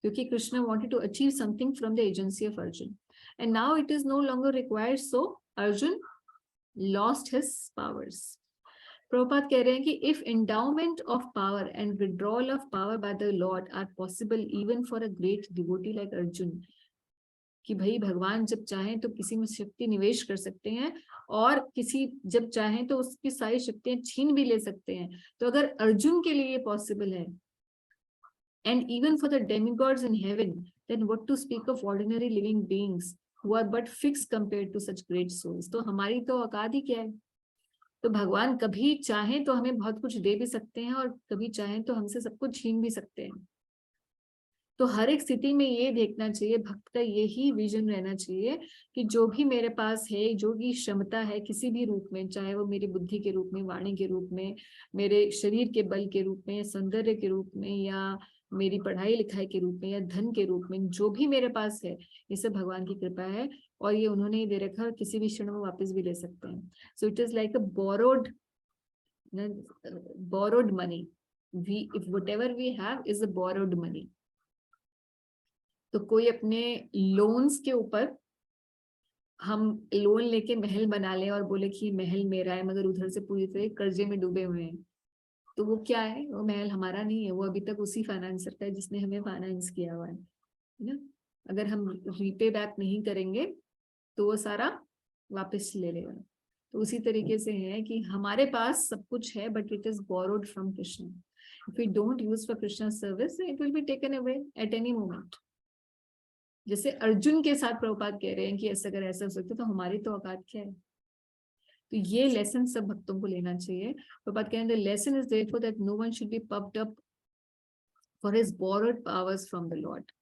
क्योंकि Krishna wanted to achieve something from the agency of Arjun, and now it is no longer required, so Arjun lost his powers. Prabhupada कह रहे हैं कि if endowment of power and withdrawal of power by the Lord are possible even for a great devotee like Arjun, कि भाई भगवान जब चाहें तो किसी में शक्ति निवेश कर सकते हैं, और किसी जब चाहें तो उसकी सारी शक्तियां छीन भी ले सकते हैं। तो अगर अर्जुन के लिए पॉसिबल है, and even for the demigods in heaven, then what to speak of ordinary living beings who are but fixed compared to such great souls. तो हमारी तो औकात ही क्या है। तो भगवान कभी चाहें तो हमें बहुत कुछ दे भी सकते हैं, और कभी चाहें तो हमसे सब कुछ छीन भी सकते हैं। तो हर एक स्थिति में ये देखना चाहिए, भक्त का यही विजन रहना चाहिए कि जो भी मेरे पास है, जो भी क्षमता है किसी भी रूप में, चाहे वो मेरी बुद्धि के रूप में, वाणी के रूप में, मेरे शरीर के बल के रूप में, सौंदर्य के रूप में, या मेरी पढ़ाई लिखाई के रूप में, या धन के रूप में, जो भी मेरे पास है, ये सब भगवान की कृपा है, और ये उन्होंने ही दे रखा है, किसी भी क्षण में वापस भी ले सकते हैं। So it is like a borrowed money. If whatever we have is a borrowed money. तो कोई अपने लोन्स के ऊपर, हम लोन लेके महल बना ले और बोले कि महल मेरा है, मगर उधर से पूरी तरह कर्जे में डूबे हुए हैं, तो वो क्या है? वो महल हमारा नहीं है, वो अभी तक उसी फाइनेंसर का है जिसने हमें फाइनेंस किया हुआ है ना। अगर हम रीपे बैक नहीं करेंगे तो वो सारा वापस ले लेगा। तो उसी तरीके से है कि हमारे पास सब कुछ है but it is borrowed from Krishna. If we don't use for Krishna service it will be taken away at any moment. जैसे अर्जुन के साथ प्रभुपाद कह रहे हैं कि ऐसा अगर ऐसा हो सकता तो हमारी तो औकात क्या है। तो ये लेसन सब भक्तों को लेना चाहिए। प्रभुपाद कह रहे हैं the lesson is therefore that no one should be puffed up for his borrowed powers from the lord.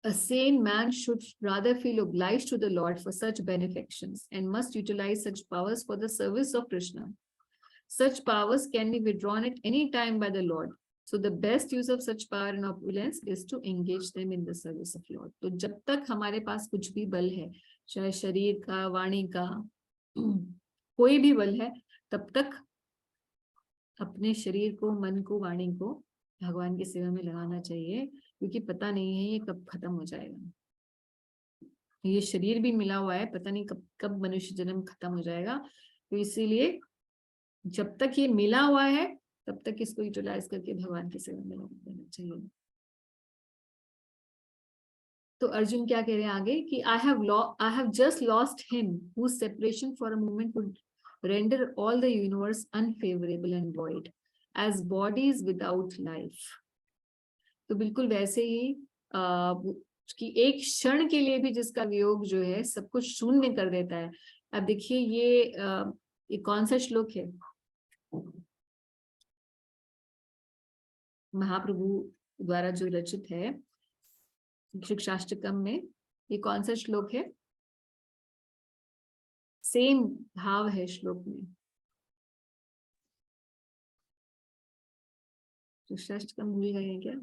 A sane man should rather feel obliged to the Lord for such benefactions and must utilize such powers for the service of Krishna. Such powers can be withdrawn at any time by the Lord. So the best use of such power and opulence is to engage them in the service of Lord. तो जब तक हमारे पास कुछ भी बल है, चाहे शरीर का, वाणी का, कोई भी बल है, तब तक अपने शरीर को, मन को, वाणी को भगवान की सेवा में लगाना चाहिए, क्योंकि पता नहीं है ये कब खत्म हो जाएगा। ये शरीर भी मिला हुआ है, पता नहीं कब कब मनुष्य जन्म खत्म हो जाएगा। तो इसीलिए जब तक ये मिला हुआ है तब तक इसको यूटिलाइज करके भगवान की सेवा में लगा देना चाहिए। तो अर्जुन क्या कह रहे हैं आगे कि I have just lost him whose separation for a moment would render all the universe unfavorable and void as bodies without life। तो बिल्कुल वैसे ही कि एक क्षण के लिए भी जिसका वियोग जो है सब कुछ शून्य कर देता है। अब देखिए ये कौन सा श्लोक है? महाप्रभु द्वारा जो रचित है शिक्षाष्टकम में, ये कौन सा श्लोक है? सेम भाव है श्लोक में। शिक्षाष्टकम भूल गए हैं क्या?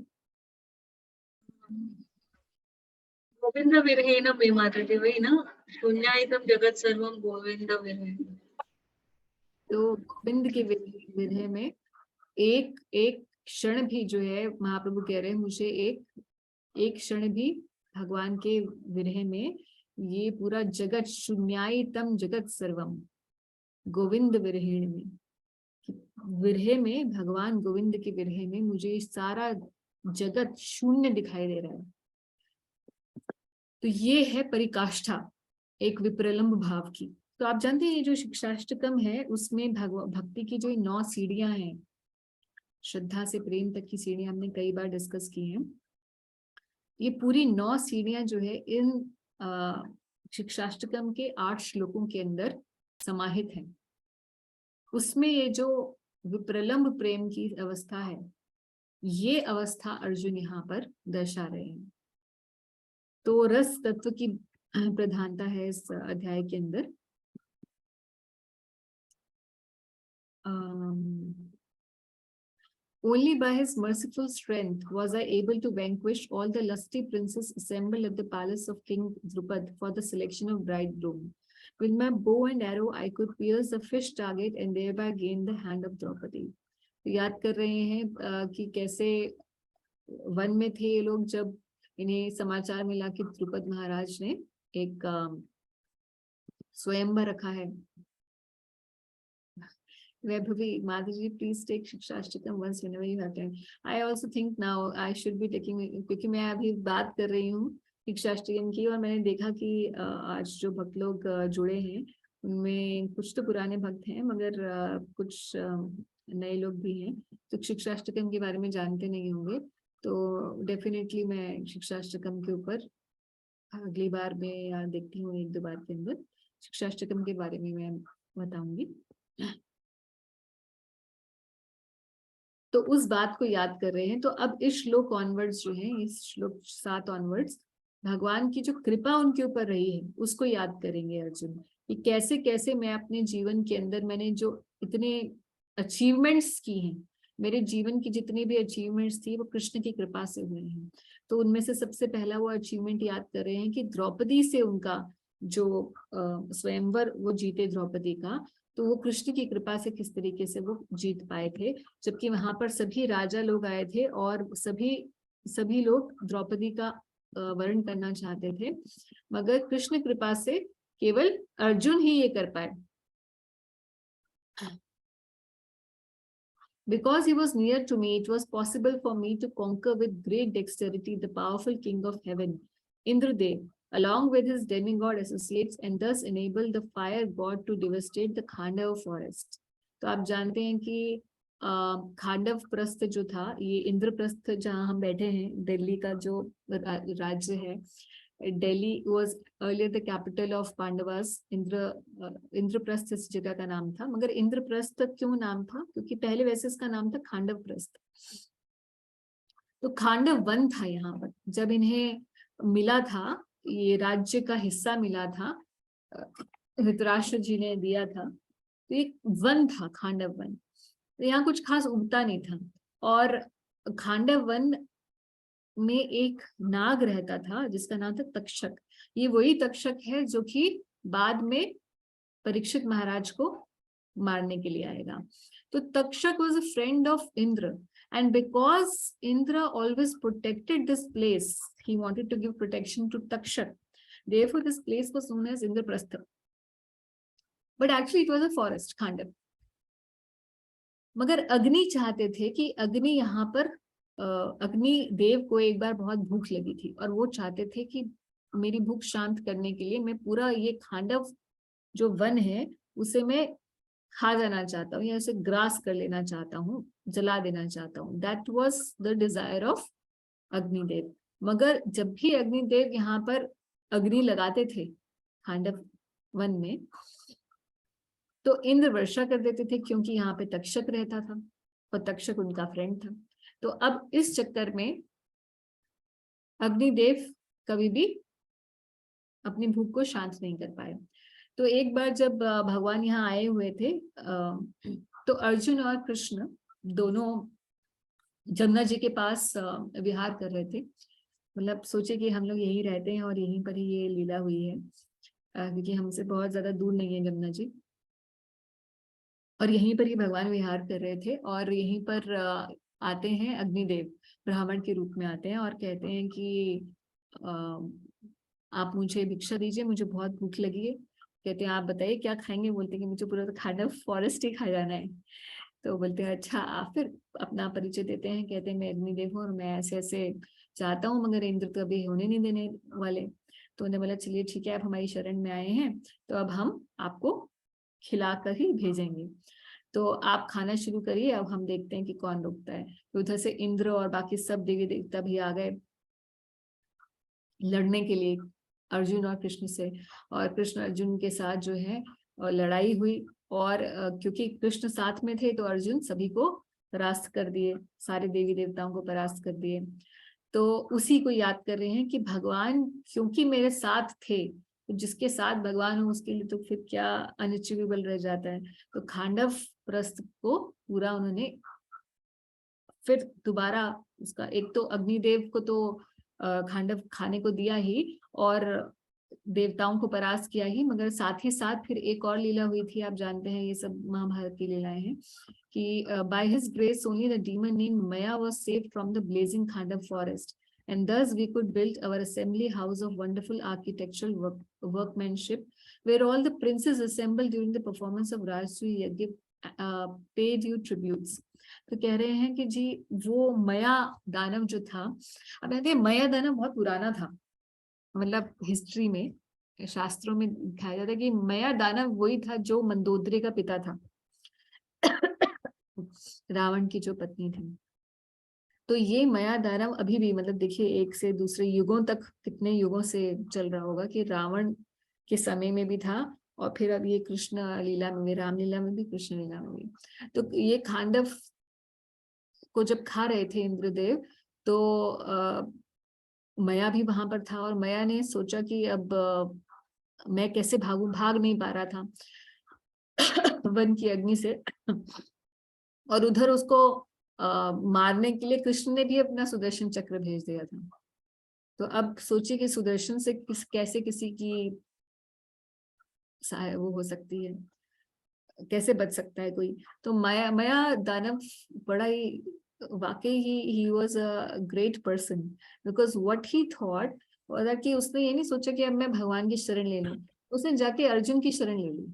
गोविंद विरहेण मे माताजी, वही ना, शून्यायतम जगत सर्वम गोविंद विरहेण। तो गोविंद के विरह में एक एक क्षण भी जो है, महाप्रभु कह रहे हैं मुझे एक क्षण भी भगवान के विरह में, ये पूरा जगत, शून्यायतम जगत सर्वम गोविंद विरहेण में, विरह में, भगवान गोविंद के विरह में मुझे सारा जगत शून्य दिखाई दे रहा है। तो ये है परिकाष्ठा एक विप्रलंब भाव की। तो आप जानते हैं ये जो शिक्षाष्टकम है उसमें भक्ति की जो 9 सीढ़ियां हैं, श्रद्धा से प्रेम तक की सीढ़ियां हमने कई बार डिस्कस की हैं। ये पूरी 9 सीढ़ियां जो है इन शिक्षाष्टकम के 8 श्लोकों के अंदर समाहित है। उसमें ये जो विप्रलंब प्रेम की अवस्था है, ये अवस्था अर्जुन यहाँ पर दर्शा रहे हैं। तो रस तत्व की प्रधानता है इस अध्याय के अंदर। Only by his merciful strength was I able to vanquish all the lusty princes assembled at the palace of King Drupad for the selection of bridegroom. With my bow and arrow, I could pierce the fish target and thereby gain the hand of Draupadi. तो याद कर रहे हैं कि कैसे one में थे ये लोग जब इन्हें समाचार मिला कि द्रुपद महाराज ने एक स्वयंवर रखा है। Vaibhavi, Madhaji, please take शिक्षाष्टकम once whenever you have time. I also think now I should be taking, क्योंकि मैं अभी बात कर रही हूँ शिक्षाष्टकम की, और मैंने देखा कि आज जो भक्त लोग जुड़े हैं उनमें कुछ तो पुराने भक्त हैं मगर कुछ नए लोग भी हैं, तो शिक्षाष्टकम के बारे में जानते नहीं होंगे। तो डेफिनेटली मैं शिक्षाष्टकम के ऊपर अगली बार में या देखती हूँ 1-2 बार के अंदर शिक्षाष्टकम के बारे में मैं बताऊंगी। तो उस बात को याद कर रहे हैं। तो अब इस श्लोक ऑनवर्ड्स जो है, इस श्लोक 7 ऑनवर्ड्स भगवान की जो कृपा उनके ऊपर रही है उसको याद करेंगे अर्जुन, कि कैसे कैसे मैं अपने जीवन के अंदर मैंने जो इतने अचीवमेंट्स की हैं, मेरे जीवन की जितनी भी अचीवमेंट्स थी वो कृष्ण की कृपा से हुए हैं। तो उनमें से सबसे पहला वो अचीवमेंट याद कर रहे हैं कि द्रौपदी से उनका जो स्वयंवर वो जीते द्रौपदी का, तो वो कृष्ण की कृपा से किस तरीके से वो जीत पाए थे, जबकि वहां पर सभी राजा लोग आए थे और सभी लोग द्रौपदी का वर्ण करना चाहते थे, मगर कृष्ण कृपा से केवल अर्जुन ही ये कर पाए। Because he was near to me, it was possible for me to conquer with great dexterity the powerful king of heaven, Indradev, along with his demigod associates and thus enabled the fire god to devastate the Khandava forest. तो आप जानते हैं कि खांडव प्रस्थ जो था, ये इंद्रप्रस्थ जहाँ हम बैठे हैं, दिल्ली का जो राज्य है, Delhi was earlier the capital of Pandavas. Indraprastha इस जगह का नाम था, मगर इंद्रप्रस्थ क्यों नाम था? क्योंकि पहले वैसे इसका नाम था खांडव प्रस्थ। तो खांडव वन था यहाँ पर, जब इन्हें मिला था, ये राज्य का हिस्सा मिला था, धृतराष्ट्र जी ने दिया था, तो एक वन था खांडव वन। तो यहाँ कुछ खास उगता नहीं था, और खांडव वन में एक नाग रहता था जिसका नाम था तक्षक। ये वही तक्षक है जो कि बाद में परीक्षित महाराज को मारने के लिए आएगा। तो Takshak was a friend of Indra, and because Indra always protected this place, he wanted to give protection to Takshak. Therefore, this place was known as Indraprastha. But actually, it was a forest, Khandav. मगर अग्नि चाहते थे कि अग्नि यहाँ पर अग्नि देव को एक बार बहुत भूख लगी थी, और वो चाहते थे कि मेरी भूख शांत करने के लिए मैं पूरा ये खांडव जो वन है उसे मैं खा जाना चाहता हूँ, या उसे ग्रास कर लेना चाहता हूँ, जला देना चाहता हूँ। That was the desire of Agnidev. मगर जब भी अग्निदेव यहाँ पर अग्नि लगाते थे खांडव वन में, तो इंद्र वर्षा कर देते थे, क्योंकि यहाँ पे तक्षक रहता था और तक्षक उनका फ्रेंड था। तो अब इस चक्कर में अग्निदेव कभी भी अपनी भूख को शांत नहीं कर पाए। तो एक बार जब भगवान यहाँ आए हुए थे, तो अर्जुन और कृष्ण दोनों जमुना जी के पास विहार कर रहे थे। मतलब सोचे कि हम लोग यहीं रहते हैं और यहीं पर ही ये लीला हुई है, क्योंकि हमसे बहुत ज्यादा दूर नहीं है जमुना जी, और यहीं पर ही भगवान विहार कर रहे थे। और यहीं पर आते हैं अग्निदेव, ब्राह्मण के रूप में आते हैं और कहते हैं कि आप मुझे भिक्षा दीजिए, मुझे बहुत भूख लगी है। कहते हैं आप बताइए क्या खाएंगे? बोलते हैं कि मुझे पूरा खांडव फॉरेस्ट ही खा जाना है। तो बोलते हैं अच्छा। आप फिर अपना परिचय देते हैं, कहते हैं मैं अग्निदेव हूँ और मैं ऐसे ऐसे चाहता हूँ, मगर इंद्र तो अभी होने नहीं देने वाले। तो उन्हें बोला चलिए ठीक है, आप हमारी शरण में आए हैं तो अब हम आपको खिला कर ही भेजेंगे, तो आप खाना शुरू करिए, अब हम देखते हैं कि कौन रुकता है। तो उधर से इंद्र और बाकी सब देवी देवता भी आ गए लड़ने के लिए अर्जुन और कृष्ण से, और कृष्ण अर्जुन के साथ जो है लड़ाई हुई। और क्योंकि कृष्ण साथ में थे तो अर्जुन सभी को परास्त कर दिए, सारे देवी देवताओं को परास्त कर दिए। तो उसी को याद कर रहे हैं कि भगवान क्योंकि मेरे साथ थे, तो जिसके साथ भगवान हो उसके लिए तो फिर क्या अनअचीवेबल रह जाता है। तो खांडव प्रस्थ को पूरा उन्होंने फिर दोबारा उसका, एक तो अग्निदेव को तो खांडव खाने को दिया ही और देवताओं को परास्त किया ही, मगर साथ ही साथ फिर एक और लीला हुई थी, आप जानते हैं ये सब महाभारत की लीलाएं हैं, कि by his grace only the demon named Maya was saved from the blazing Khandava forest, and thus we could build our assembly house of wonderful architectural workmanship, where all the princes assembled during the performance of Rajasuya Yajna paid you tributes. तो कह रहे हैं कि जी वो मया दानव जो था, अब कहते हैं मया दानव बहुत पुराना था, मतलब हिस्ट्री में शास्त्रों में दिखाया जाता है कि मया दानव वही था जो मंदोदरी का पिता था, रावण की जो पत्नी थी। तो ये मया दानव अभी भी, मतलब देखिए एक से दूसरे युगों तक, कितने युगों से चल रहा होगा, कि रावण के समय में भी था और फिर अब ये कृष्ण लीला में, रामलीला में भी, कृष्ण लीला में भी। तो ये खांडव को जब खा रहे थे इंद्रदेव, तो मया भी वहां पर था, और मया ने सोचा कि अब मैं कैसे भागूं, भाग नहीं पा रहा था वन की अग्नि से, और उधर उसको मारने के लिए कृष्ण ने भी अपना सुदर्शन चक्र भेज दिया था। तो अब सोचिए कि सुदर्शन से कैसे किसी की वो हो सकती है, कैसे बच सकता है कोई। तो मया दानव बड़ा ही, वाकई he was a great person, because what he thought was कि उसने ये नहीं सोचा कि अब मैं भगवान की शरण ले लूं, उसने जाके अर्जुन की शरण ले ली,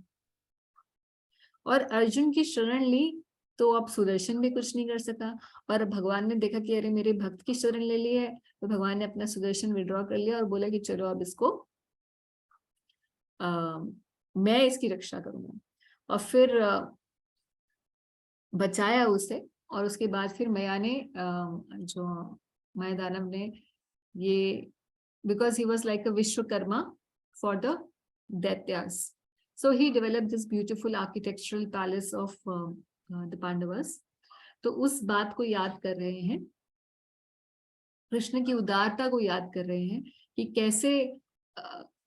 और अर्जुन की शरण ली तो अब सुदर्शन भी कुछ नहीं कर सका, और भगवान ने देखा कि अरे मेरे भक्त की शरण ले ली है, तो भगवान ने अपना सुदर्शन विड्रॉ कर लिया और बोला कि चलो अब इसको मैं इसकी रक्षा करूंगा, और फिर बचाया उसे। और उसके बाद फिर माया ने जो माया दानव ने ये, because he was like a Vishwakarma for the Daityas, so he developed this beautiful architectural palace of the Pandavas. तो उस बात को याद कर रहे हैं, कृष्ण की उदारता को याद कर रहे हैं कि कैसे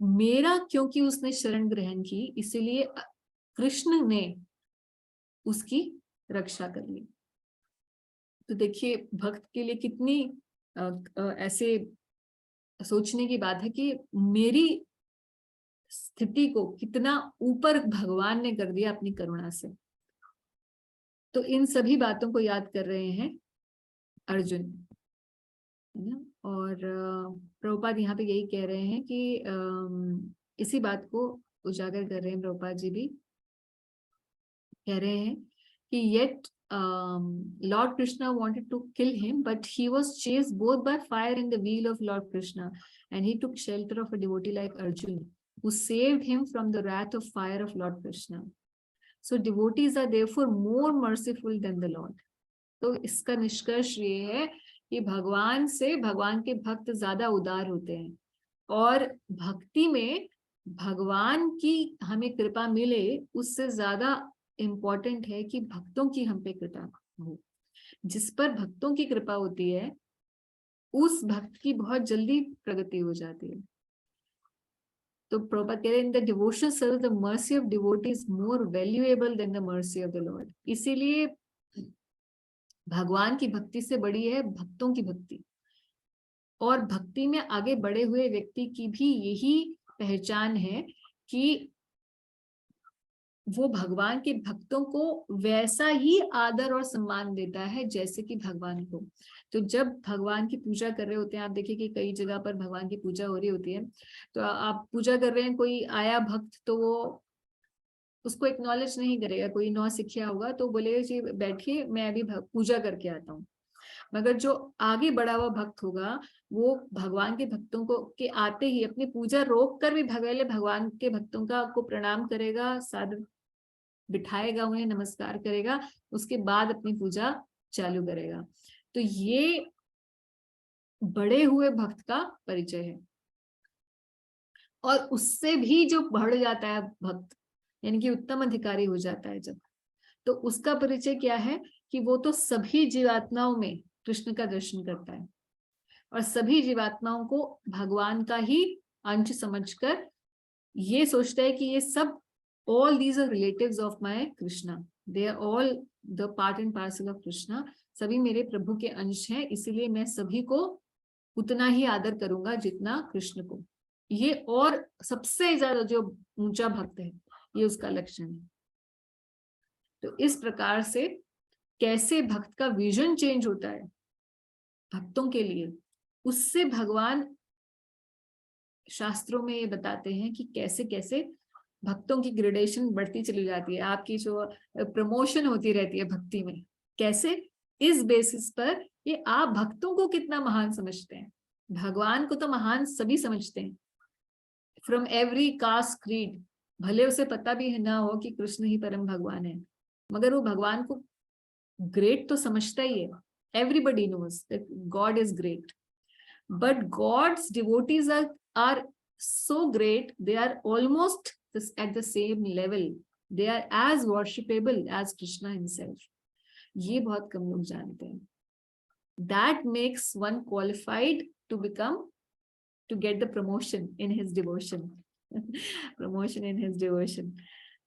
मेरा, क्योंकि उसने शरण ग्रहण की इसीलिए कृष्ण ने उसकी रक्षा कर ली। तो देखिए भक्त के लिए कितनी ऐसे सोचने की बात है कि मेरी स्थिति को कितना ऊपर भगवान ने कर दिया अपनी करुणा से। तो इन सभी बातों को याद कर रहे हैं अर्जुन, है ना। और प्रभुपाद यहाँ पे यही कह रहे हैं कि इसी बात को उजागर कर रहे हैं प्रभुपाद जी भी, कह रहे हैं कि yet Lord Krishna wanted to kill him, but he was chased both by fire and the wheel of Lord Krishna, and he took shelter of a devotee like Arjun, who saved him from the wrath of fire of Lord Krishna. So devotees are therefore more merciful than the Lord. तो इसका निष्कर्ष ये है कि भगवान से भगवान के भक्त ज्यादा उदार होते हैं, और भक्ति में भगवान की हमें कृपा मिले उससे ज्यादा इम्पोर्टेंट है कि भक्तों की हम पे कृपा हो। जिस पर भक्तों की कृपा होती है उस भक्त की बहुत जल्दी प्रगति हो जाती है। तो प्रभुपाद कह रहे हैं, in the devotional service the mercy of devotee is more valuable then the mercy of the Lord. इसीलिए भगवान की भक्ति से बड़ी है भक्तों की भक्ति, और भक्ति में आगे बढ़े हुए व्यक्ति की भी यही पहचान है कि वो भगवान के भक्तों को वैसा ही आदर और सम्मान देता है जैसे कि भगवान को। तो जब भगवान की पूजा कर रहे होते हैं, आप देखिए कि कई जगह पर भगवान की पूजा हो रही होती है, तो आप पूजा कर रहे हैं, कोई आया भक्त तो वो उसको एक्नॉलेज नहीं करेगा, कोई नौ सिखिया होगा तो बोलेगा जी बैठिए मैं अभी पूजा करके आता हूँ। मगर जो आगे बढ़ा हुआ भक्त होगा वो भगवान के भक्तों को के आते ही अपनी पूजा रोक कर भी भगवान के भक्तों का को प्रणाम करेगा, सादर बिठाएगा, उन्हें नमस्कार करेगा, उसके बाद अपनी पूजा चालू करेगा। तो ये बड़े हुए भक्त का परिचय है। और उससे भी जो बढ़ जाता है भक्त, यानी कि उत्तम अधिकारी हो जाता है जब, तो उसका परिचय क्या है कि वो तो सभी जीवात्माओं में कृष्ण का दर्शन करता है और सभी जीवात्माओं को भगवान का ही अंश समझकर ये सोचता है कि ये सब all these are relatives of my Krishna, they are all the part and parcel of Krishna, सभी मेरे प्रभु के अंश हैं, इसीलिए मैं सभी को उतना ही आदर करूंगा जितना कृष्ण को। ये और सबसे ज्यादा जो ऊंचा भक्त है ये उसका लक्षण है। तो इस प्रकार से कैसे भक्त का विजन चेंज होता है भक्तों के लिए, उससे भगवान शास्त्रों में ये बताते हैं कि कैसे कैसे भक्तों की ग्रेडेशन बढ़ती चली जाती है, आपकी जो प्रमोशन होती रहती है भक्ति में, कैसे इस बेसिस पर ये आप भक्तों को कितना महान समझते हैं। भगवान को तो महान सभी समझते हैं, फ्रॉम एवरी कास्ट क्रीड, भले उसे पता भी ना हो कि कृष्ण ही परम भगवान है, मगर वो भगवान को ग्रेट तो समझता ही है। Everybody knows that God is great, but God's devotees are so great, they are almost at the same level, they are as worshipable as Krishna himself. ये बहुत कम लोग जानते हैं। That makes one qualified to become, to get the promotion in his devotion. Promotion in his devotion.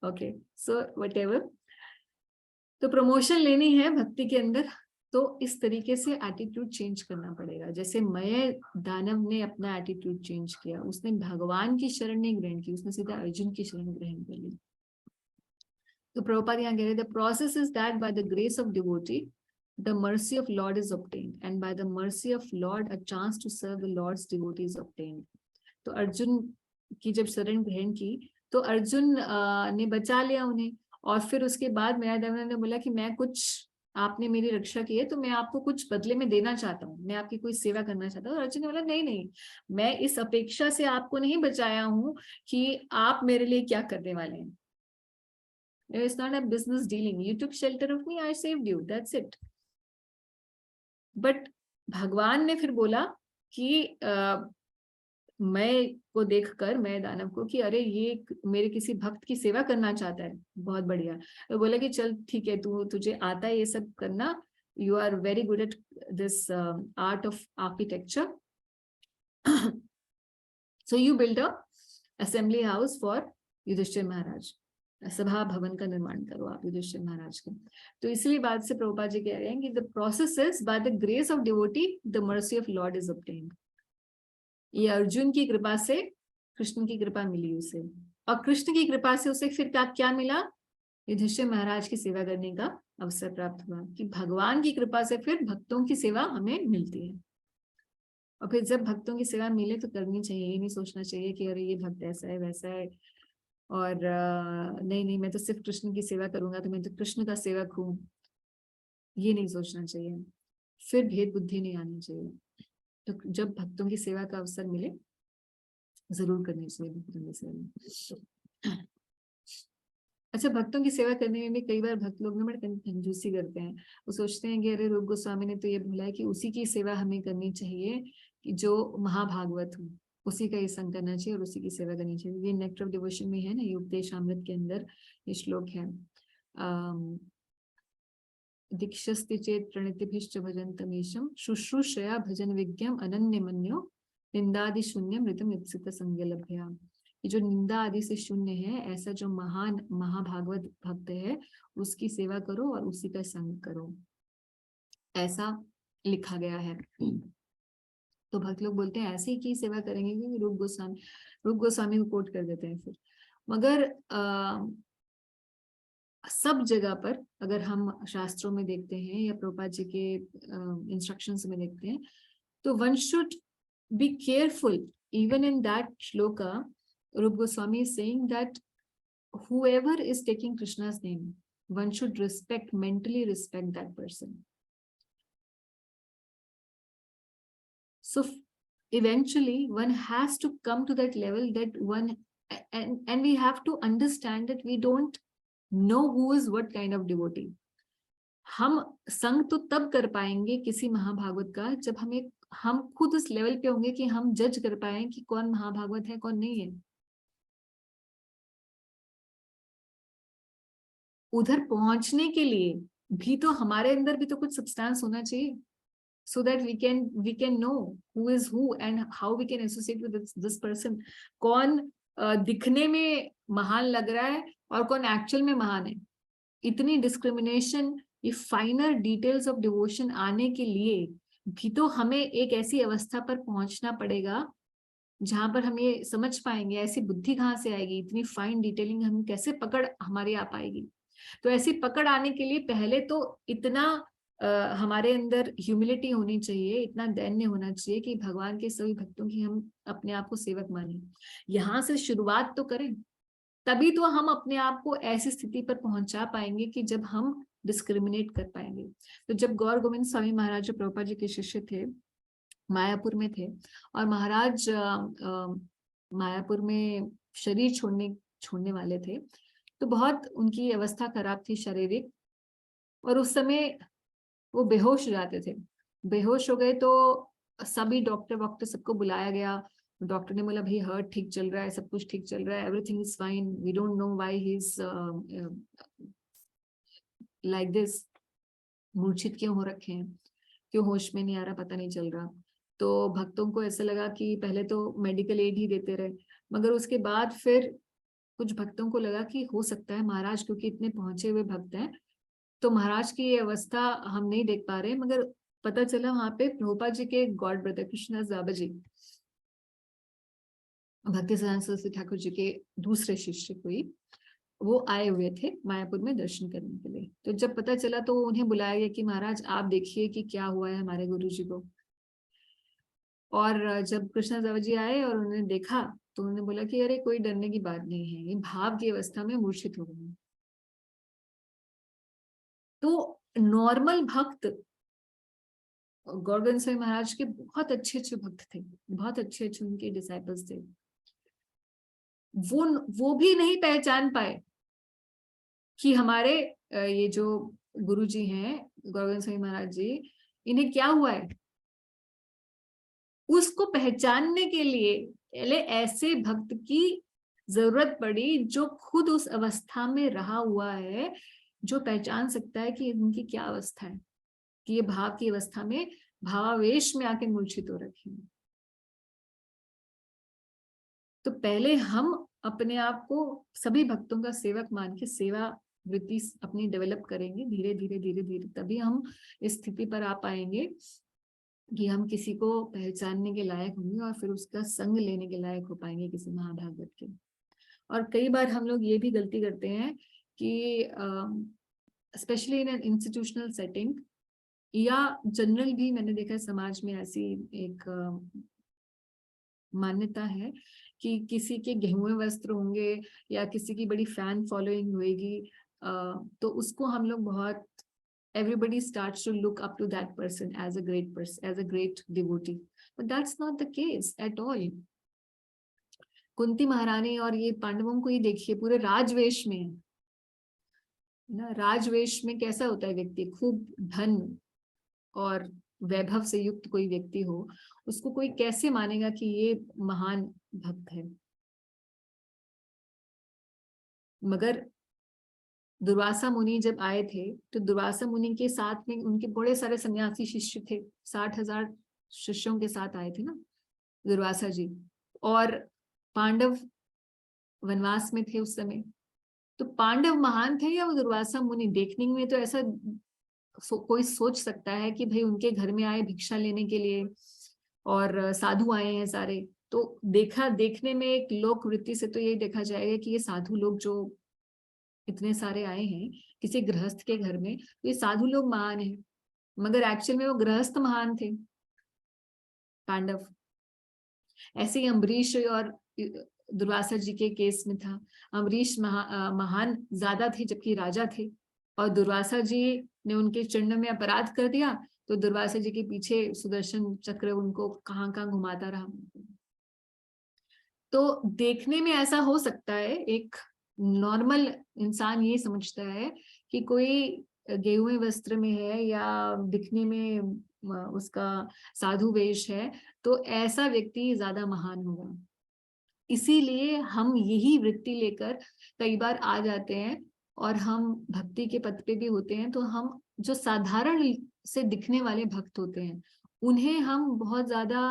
Okay, so whatever. तो promotion लेनी है भक्ति के अंदर, तो इस तरीके से एटीट्यूड चेंज करना पड़ेगा। जैसे मय दानव ने अपना एटीट्यूड चेंज किया, उसने भगवान की शरण नहीं ग्रहण की, उसने सीधा अर्जुन की शरण ग्रहण कर ली। तो प्रभुपाद यहाँ कह रहे, the process is that by the grace of devotee the mercy of lord is obtained, and by the mercy of lord a chance to serve the lord's devotee is obtained. तो अर्जुन की जब शरण ग्रहण की तो अर्जुन ने बचा लिया उन्हें, और फिर उसके बाद माया देवानंद ने बोला कि मैं कुछ, आपने मेरी रक्षा की है तो मैं आपको कुछ बदले में देना चाहता हूँ, मैं आपकी कोई सेवा करना चाहता हूँ। और अर्जुन ने बोला नहीं नहीं, मैं इस अपेक्षा से आपको नहीं बचाया हूँ कि आप मेरे लिए क्या करने वाले हैं। It's not a business dealing. You took shelter of me, I saved you. That's it. But भगवान ने फिर बोला कि मैं को देखकर, मैं दानव को, कि अरे ये मेरे किसी भक्त की सेवा करना चाहता है, बहुत बढ़िया। तो बोला कि चल ठीक है, तुझे आता है ये सब करना, you are very good at this art of architecture, so you build a assembly house for Yudhishthira Maharaj, सभा भवन का निर्माण करो आप युधिष्ठिर महाराज के। तो इसलिए बाद से प्रभुपाद जी कह रहे हैं कि the process is by the grace of devotee the mercy of lord is obtained. ये अर्जुन की कृपा से कृष्ण की कृपा मिली उसे, और कृष्ण की कृपा से उसे फिर क्या मिला, युधिष्ठिर महाराज की सेवा करने का अवसर प्राप्त हुआ। कि भगवान की कृपा से फिर भक्तों की सेवा हमें मिलती है, और फिर जब भक्तों की सेवा मिले तो करनी चाहिए, ये नहीं सोचना चाहिए कि अरे ये भक्त ऐसा है वैसा है, और नहीं नहीं मैं तो सिर्फ कृष्ण की सेवा करूंगा तो मैं तो कृष्ण का सेवक हूँ, ये नहीं सोचना चाहिए, फिर भेद बुद्धि नहीं आनी चाहिए। तो जब भक्तों की सेवा का अवसर मिले जरूर करनी चाहिए भक्तों की सेवा। अच्छा, भक्तों की सेवा करने में भी कई बार भक्त लोग ना बड़े कंजूसी करते हैं। वो सोचते हैं कि अरे रूप गोस्वामी ने तो ये बोला है कि उसी की सेवा हमें करनी चाहिए कि जो महाभागवत हो, उसी का ये संग करना चाहिए और उसी की सेवा करनी चाहिए। ये नेक्टर ऑफ डिवोशन में है ना, ये उपदेशामृत के अंदर ये श्लोक है। दीक्षस्ति चेत प्रणतिभिश्च भजन्तमीशं शुश्रूषया भजन विज्ञम अनन्य मन्यो निंदादि शून्य मृतम इप्सित संज्ञ लभ्या। ये जो निंदा आदि से शून्य है, ऐसा जो महान महाभागवत भक्त है, उसकी सेवा करो और उसी का संग करो, ऐसा लिखा गया है। तो भक्त लोग बोलते हैं ऐसे ही की सेवा करेंगे, क्योंकि रूप गोस्वामी को कोट कर देते हैं फिर। मगर सब जगह पर अगर हम शास्त्रों में देखते हैं या प्रभुपाद जी के इंस्ट्रक्शंस में देखते हैं, तो one should be careful even in that shloka. रूप Goswami is saying that whoever is taking Krishna's name, one should mentally respect that person. So eventually one has to come to that level that one, and we have to understand that we don't know who is what kind of devotee. हम संग तो तब कर पाएंगे किसी महाभागवत का जब हम खुद उस लेवल पे होंगे कि हम जज कर पाए कि कौन महाभागवत है कौन नहीं है। उधर पहुंचने के लिए भी तो हमारे अंदर भी तो कुछ सब्सटेंस होना चाहिए, so that we can know who is who and how we can associate with this person. कौन दिखने में महान लग रहा है और कौन एक्चुअल में महान है। इतनी डिस्क्रिमिनेशन, ये फाइनर डिटेल्स ऑफ डिवोशन आने के लिए भी तो हमें एक ऐसी अवस्था पर पहुंचना पड़ेगा जहां पर हम ये समझ पाएंगे। ऐसी बुद्धि कहाँ से आएगी, इतनी फाइन डिटेलिंग हम कैसे पकड़ हमारी आ पाएगी। तो ऐसी पकड़ आने के लिए पहले तो इतना हमारे अंदर ह्यूमिलिटी होनी चाहिए, इतना दैन्य होना चाहिए कि भगवान के सभी भक्तों की हम अपने आप को सेवक माने। यहाँ से शुरुआत तो करें, तभी तो हम अपने आप को ऐसी स्थिति पर पहुंचा पाएंगे कि जब हम डिस्क्रिमिनेट कर पाएंगे। तो जब गौर गोविंद स्वामी महाराज जो प्रभुपाद जी के शिष्य थे, मायापुर में थे, और महाराज मायापुर में शरीर छोड़ने वाले थे, तो बहुत उनकी अवस्था खराब थी शारीरिक, और उस समय वो बेहोश हो जाते थे। बेहोश हो गए तो सभी डॉक्टर सबको बुलाया गया। डॉक्टर ने बोला भाई हार्ट ठीक चल रहा है, सब कुछ ठीक चल रहा है, everything is fine, we don't know why he is like this, मूर्छित क्यों हो रखे हैं, क्यों होश में नहीं आ रहा, पता नहीं चल रहा। तो भक्तों को ऐसा लगा कि पहले तो मेडिकल एड ही देते रहे, मगर उसके बाद फिर कुछ भक्तों को लगा कि हो सकता है महाराज, क्योंकि इतने पहुंचे हुए भक्त हैं, तो महाराज की ये अवस्था हम नहीं देख पा रहे। मगर पता चला वहां पे प्रभुपाद जी के गॉड ब्रदर कृष्णदास बाबा जी, भक्ति सिद्धांत सरस्वती ठाकुर जी के दूसरे शिष्य कोई, वो आए हुए थे मायापुर में दर्शन करने के लिए। तो जब पता चला तो उन्हें बुलाया गया कि महाराज आप देखिए कि क्या हुआ है हमारे गुरु जी को। और जब कृष्णदास बाबा जी आए और उन्होंने देखा तो उन्होंने बोला कि अरे कोई डरने की बात नहीं है, ये भाव की अवस्था में मूर्छित हो गए। तो नॉर्मल भक्त गोवर्धन स्वामी महाराज के बहुत अच्छे भक्त थे, बहुत अच्छे उनके डिसाइपल्स थे। वो भी नहीं पहचान पाए कि हमारे ये जो गुरु जी हैं गोवर्धन स्वामी महाराज जी, इन्हें क्या हुआ है। उसको पहचानने के लिए पहले ऐसे भक्त की जरूरत पड़ी जो खुद उस अवस्था में रहा हुआ है, जो पहचान सकता है कि उनकी क्या अवस्था है, कि ये भाव की अवस्था में भावावेश में आके मूर्छित हो रखे हैं। तो पहले हम अपने आप को सभी भक्तों का सेवक मान के सेवा वृत्ति अपनी डेवलप करेंगे, धीरे धीरे तभी हम इस स्थिति पर आ पाएंगे कि हम किसी को पहचानने के लायक होंगे और फिर उसका संग लेने के लायक हो पाएंगे किसी महाभागवत के। और कई बार हम लोग ये भी गलती करते हैं कि specially in an institutional setting या जनरल भी, मैंने देखा है समाज में ऐसी एक मान्यता है कि किसी के गेहुए वस्त्र होंगे या किसी की बड़ी फैन फॉलोइंग होगी, तो उसको हम लोग बहुत everybody starts to look up to that person as a great person, as a great devotee, but that's not the case at all. Kunti महारानी और ये पांडवों को ही देखिए, पूरे राजवेश में है ना। राजवेश में कैसा होता है व्यक्ति, खूब धन और वैभव से युक्त कोई व्यक्ति हो, उसको कोई कैसे मानेगा कि ये महान भक्त है। मगर दुर्वासा मुनि जब आए थे तो दुर्वासा मुनि के साथ में उनके बड़े सारे सन्यासी शिष्य थे, 60,000 शिष्यों के साथ आए थे ना दुर्वासा जी, और पांडव वनवास में थे उस समय। तो पांडव महान थे या वो दुर्वासा मुनि? देखने में तो ऐसा कोई सोच सकता है कि भाई उनके घर में आए भिक्षा लेने के लिए और साधु आए हैं सारे, तो देखने में एक लोक वृत्ति से तो यही देखा जाएगा कि ये साधु लोग जो इतने सारे आए हैं किसी गृहस्थ के घर में, तो ये साधु लोग महान हैं। मगर एक्चुअल में वो गृहस्थ महान थे पांडव। ऐसे ही अम्बरीश और दुर्वासा जी के केस में था। अम्बरीश महान ज्यादा थे जबकि राजा थे, और दुर्वासा जी ने उनके चरणों में अपराध कर दिया तो दुर्वासा जी के पीछे सुदर्शन चक्र उनको कहाँ कहाँ घुमाता रहा। तो देखने में ऐसा हो सकता है, एक नॉर्मल इंसान ये समझता है कि कोई गेहुए वस्त्र में है या दिखने में उसका साधु वेश है तो ऐसा व्यक्ति ज्यादा महान होगा। इसीलिए हम यही वृत्ति लेकर कई बार आ जाते हैं और हम भक्ति के पथ पे भी होते हैं, तो हम जो साधारण से दिखने वाले भक्त होते हैं उन्हें हम बहुत ज्यादा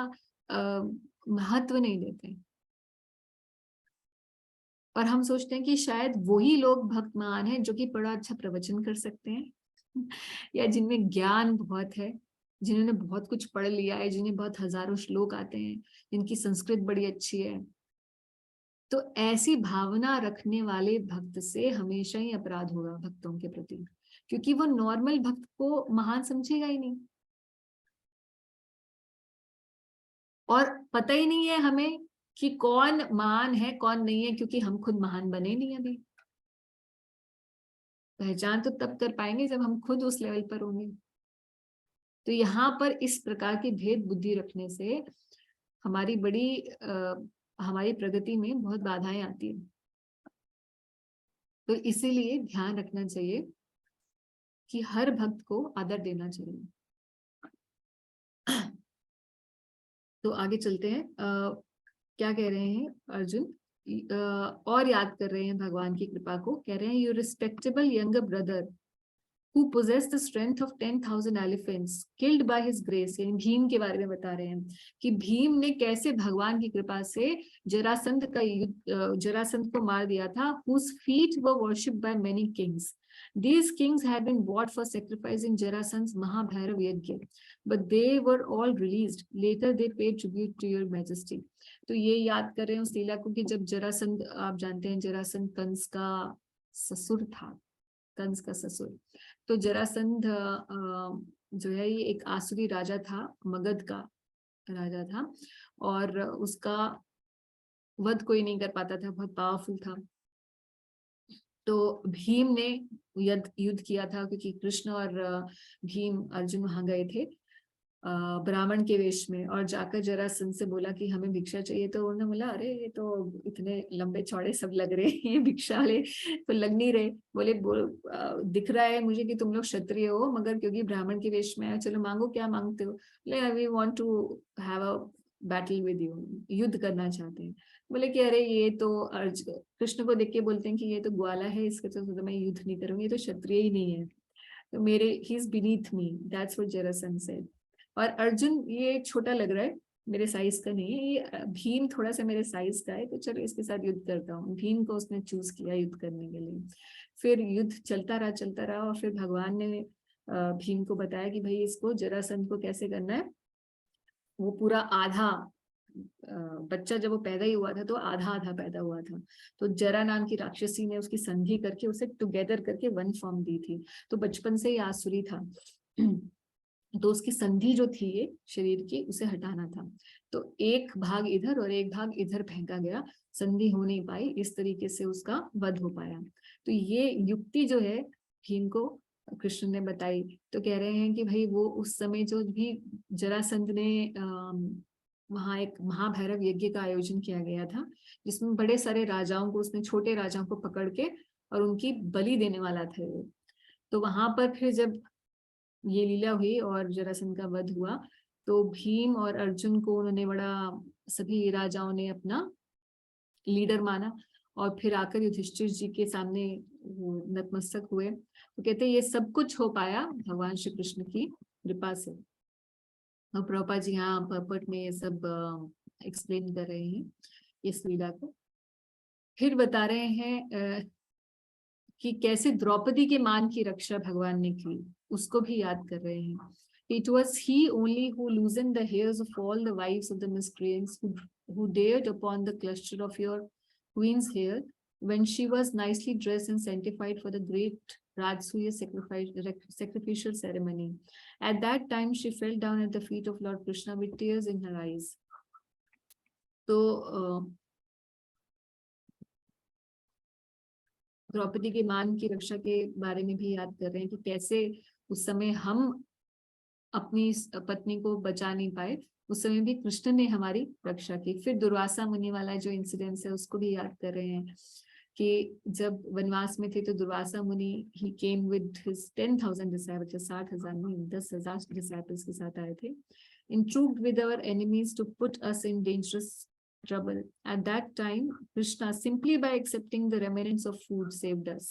महत्व नहीं देते, और हम सोचते हैं कि शायद वही लोग भक्त महान हैं जो कि बड़ा अच्छा प्रवचन कर सकते हैं या जिनमें ज्ञान बहुत है, जिन्होंने बहुत कुछ पढ़ लिया है, जिन्हें बहुत हजारों श्लोक आते हैं, जिनकी संस्कृत बड़ी अच्छी है। तो ऐसी भावना रखने वाले भक्त से हमेशा ही अपराध होगा भक्तों के प्रति, क्योंकि वो नॉर्मल भक्त को महान समझेगा ही नहीं, और पता ही नहीं है हमें कि कौन महान है कौन नहीं है, क्योंकि हम खुद महान बने नहीं अभी। पहचान तो तब कर पाएंगे जब हम खुद उस लेवल पर होंगे। तो यहाँ पर इस प्रकार की भेद बुद्धि रखने से हमारी हमारी प्रगति में बहुत बाधाएं आती है। तो इसीलिए ध्यान रखना चाहिए कि हर भक्त को आदर देना चाहिए। तो आगे चलते हैं। क्या कह रहे हैं अर्जुन, और याद कर रहे हैं भगवान की कृपा को। कह रहे हैं, your respectable younger brother who possessed the strength of 10,000 elephants killed by his grace, यानी भीम के बारे में बता रहे हैं कि भीम ने कैसे भगवान की कृपा से जरासंध को मार दिया था, whose feet were worshipped by many kings. These kings had been bought for sacrificing Jarasandh's Mahabhairav Yajna, but they were all released. Later they paid tribute to your majesty. तो ये याद कर रहे हैं उस लीला को कि जब जरासंध, आप जानते हैं जरासंध कंस का ससुर था, कंस का ससुर। तो जरासंध जो है ये एक आसुरी राजा था, मगध का राजा था, और उसका वध कोई नहीं कर पाता था, बहुत पावरफुल था। तो भीम ने युद्ध किया था, क्योंकि कृष्ण और भीम अर्जुन वहां गए थे ब्राह्मण के वेश में, और जाकर जरासंध से बोला कि हमें भिक्षा चाहिए। तो उन्होंने बोला अरे ये तो इतने लंबे चौड़े सब लग रहे हैं, ये भिक्षा वाले तो लग नहीं रहे। बोले दिख रहा है मुझे कि तुम लोग क्षत्रिय हो, मगर क्योंकि ब्राह्मण के वेश में आए, चलो मांगो क्या मांगते हो। बोले we want to have a battle with you, युद्ध करना चाहते हैं। बोले कि अरे ये तो कृष्ण को देख के बोलते हैं कि ये तो ग्वाला है, इसके तो मैं युद्ध नहीं करूंगी, ये तो क्षत्रिय ही नहीं है, तो मेरे he is beneath me, that's what Jarasandha said. और अर्जुन ये छोटा लग रहा है, मेरे साइज का नहीं है, ये भीम थोड़ा सा मेरे साइज का है, तो चलो इसके साथ युद्ध करता हूँ। भीम को उसने चूज किया युद्ध करने के लिए। फिर युद्ध चलता रहा और फिर भगवान ने भीम को बताया कि भाई इसको जरासंध को कैसे करना है। वो पूरा आधा बच्चा जब वो पैदा ही हुआ था तो आधा आधा पैदा हुआ था, तो जरा नाम की राक्षसी ने उसकी संधि करके उसे टुगेदर करके वन फॉर्म दी थी। तो बचपन से ही आसुरी था, तो उसकी संधि जो थी ये शरीर की, उसे हटाना था। तो एक भाग इधर और एक भाग इधर फेंका गया, संधि हो नहीं पाई, इस तरीके से उसका वध हो पाया। तो ये युक्ति जो है भीम को कृष्ण ने बताई। तो कह रहे हैं कि भाई वो उस समय जो भी जरासंध ने वहां एक महाभैरव यज्ञ का आयोजन किया गया था, जिसमें बड़े सारे राजाओं को, उसने छोटे राजाओं को पकड़ के और उनकी बलि देने वाला था वो। तो वहां पर फिर जब ये लीला हुई और जरासंध का वध हुआ, तो भीम और अर्जुन को उन्होंने बड़ा, सभी राजाओं ने अपना लीडर माना, और फिर आकर युधिष्ठिर जी के सामने वो नतमस्तक हुए। तो कहते ये सब कुछ हो पाया भगवान श्री कृष्ण की कृपा से। और प्रभुपाद जी यहाँ पर्पट में ये सब एक्सप्लेन कर रहे हैं इस लीला को। फिर बता रहे हैं कि कैसे द्रौपदी के मान की रक्षा भगवान ने की, उसको भी याद कर रहे हैं। It was he only who loosened the hairs of all the wives of the miscreants who dared upon the cluster of your queen's hair when she was nicely dressed and sanctified for the great Rajasuya sacrificial ceremony. At that time, she fell down at the feet of Lord Krishna with tears in her eyes. तो द्रौपदी के मान की रक्षा के बारे में भी याद कर रहे हैं कि कैसे उस समय हम अपनी पत्नी को बचा नहीं पाए, उस समय भी कृष्ण ने हमारी रक्षा की। फिर दुर्वासा मुनि वाला जो इंसिडेंस है उसको भी याद कर रहे हैं कि जब वनवास में थे तो दुर्वासा मुनि ही केम विद हिज 10,000 डिसाइपल्स, 60,000 नहीं 10,000 डिसाइपल्स के साथ आए थे, intrigued with our enemies to put us in dangerous trouble. At that time, Krishna simply by accepting the remnants of food saved us.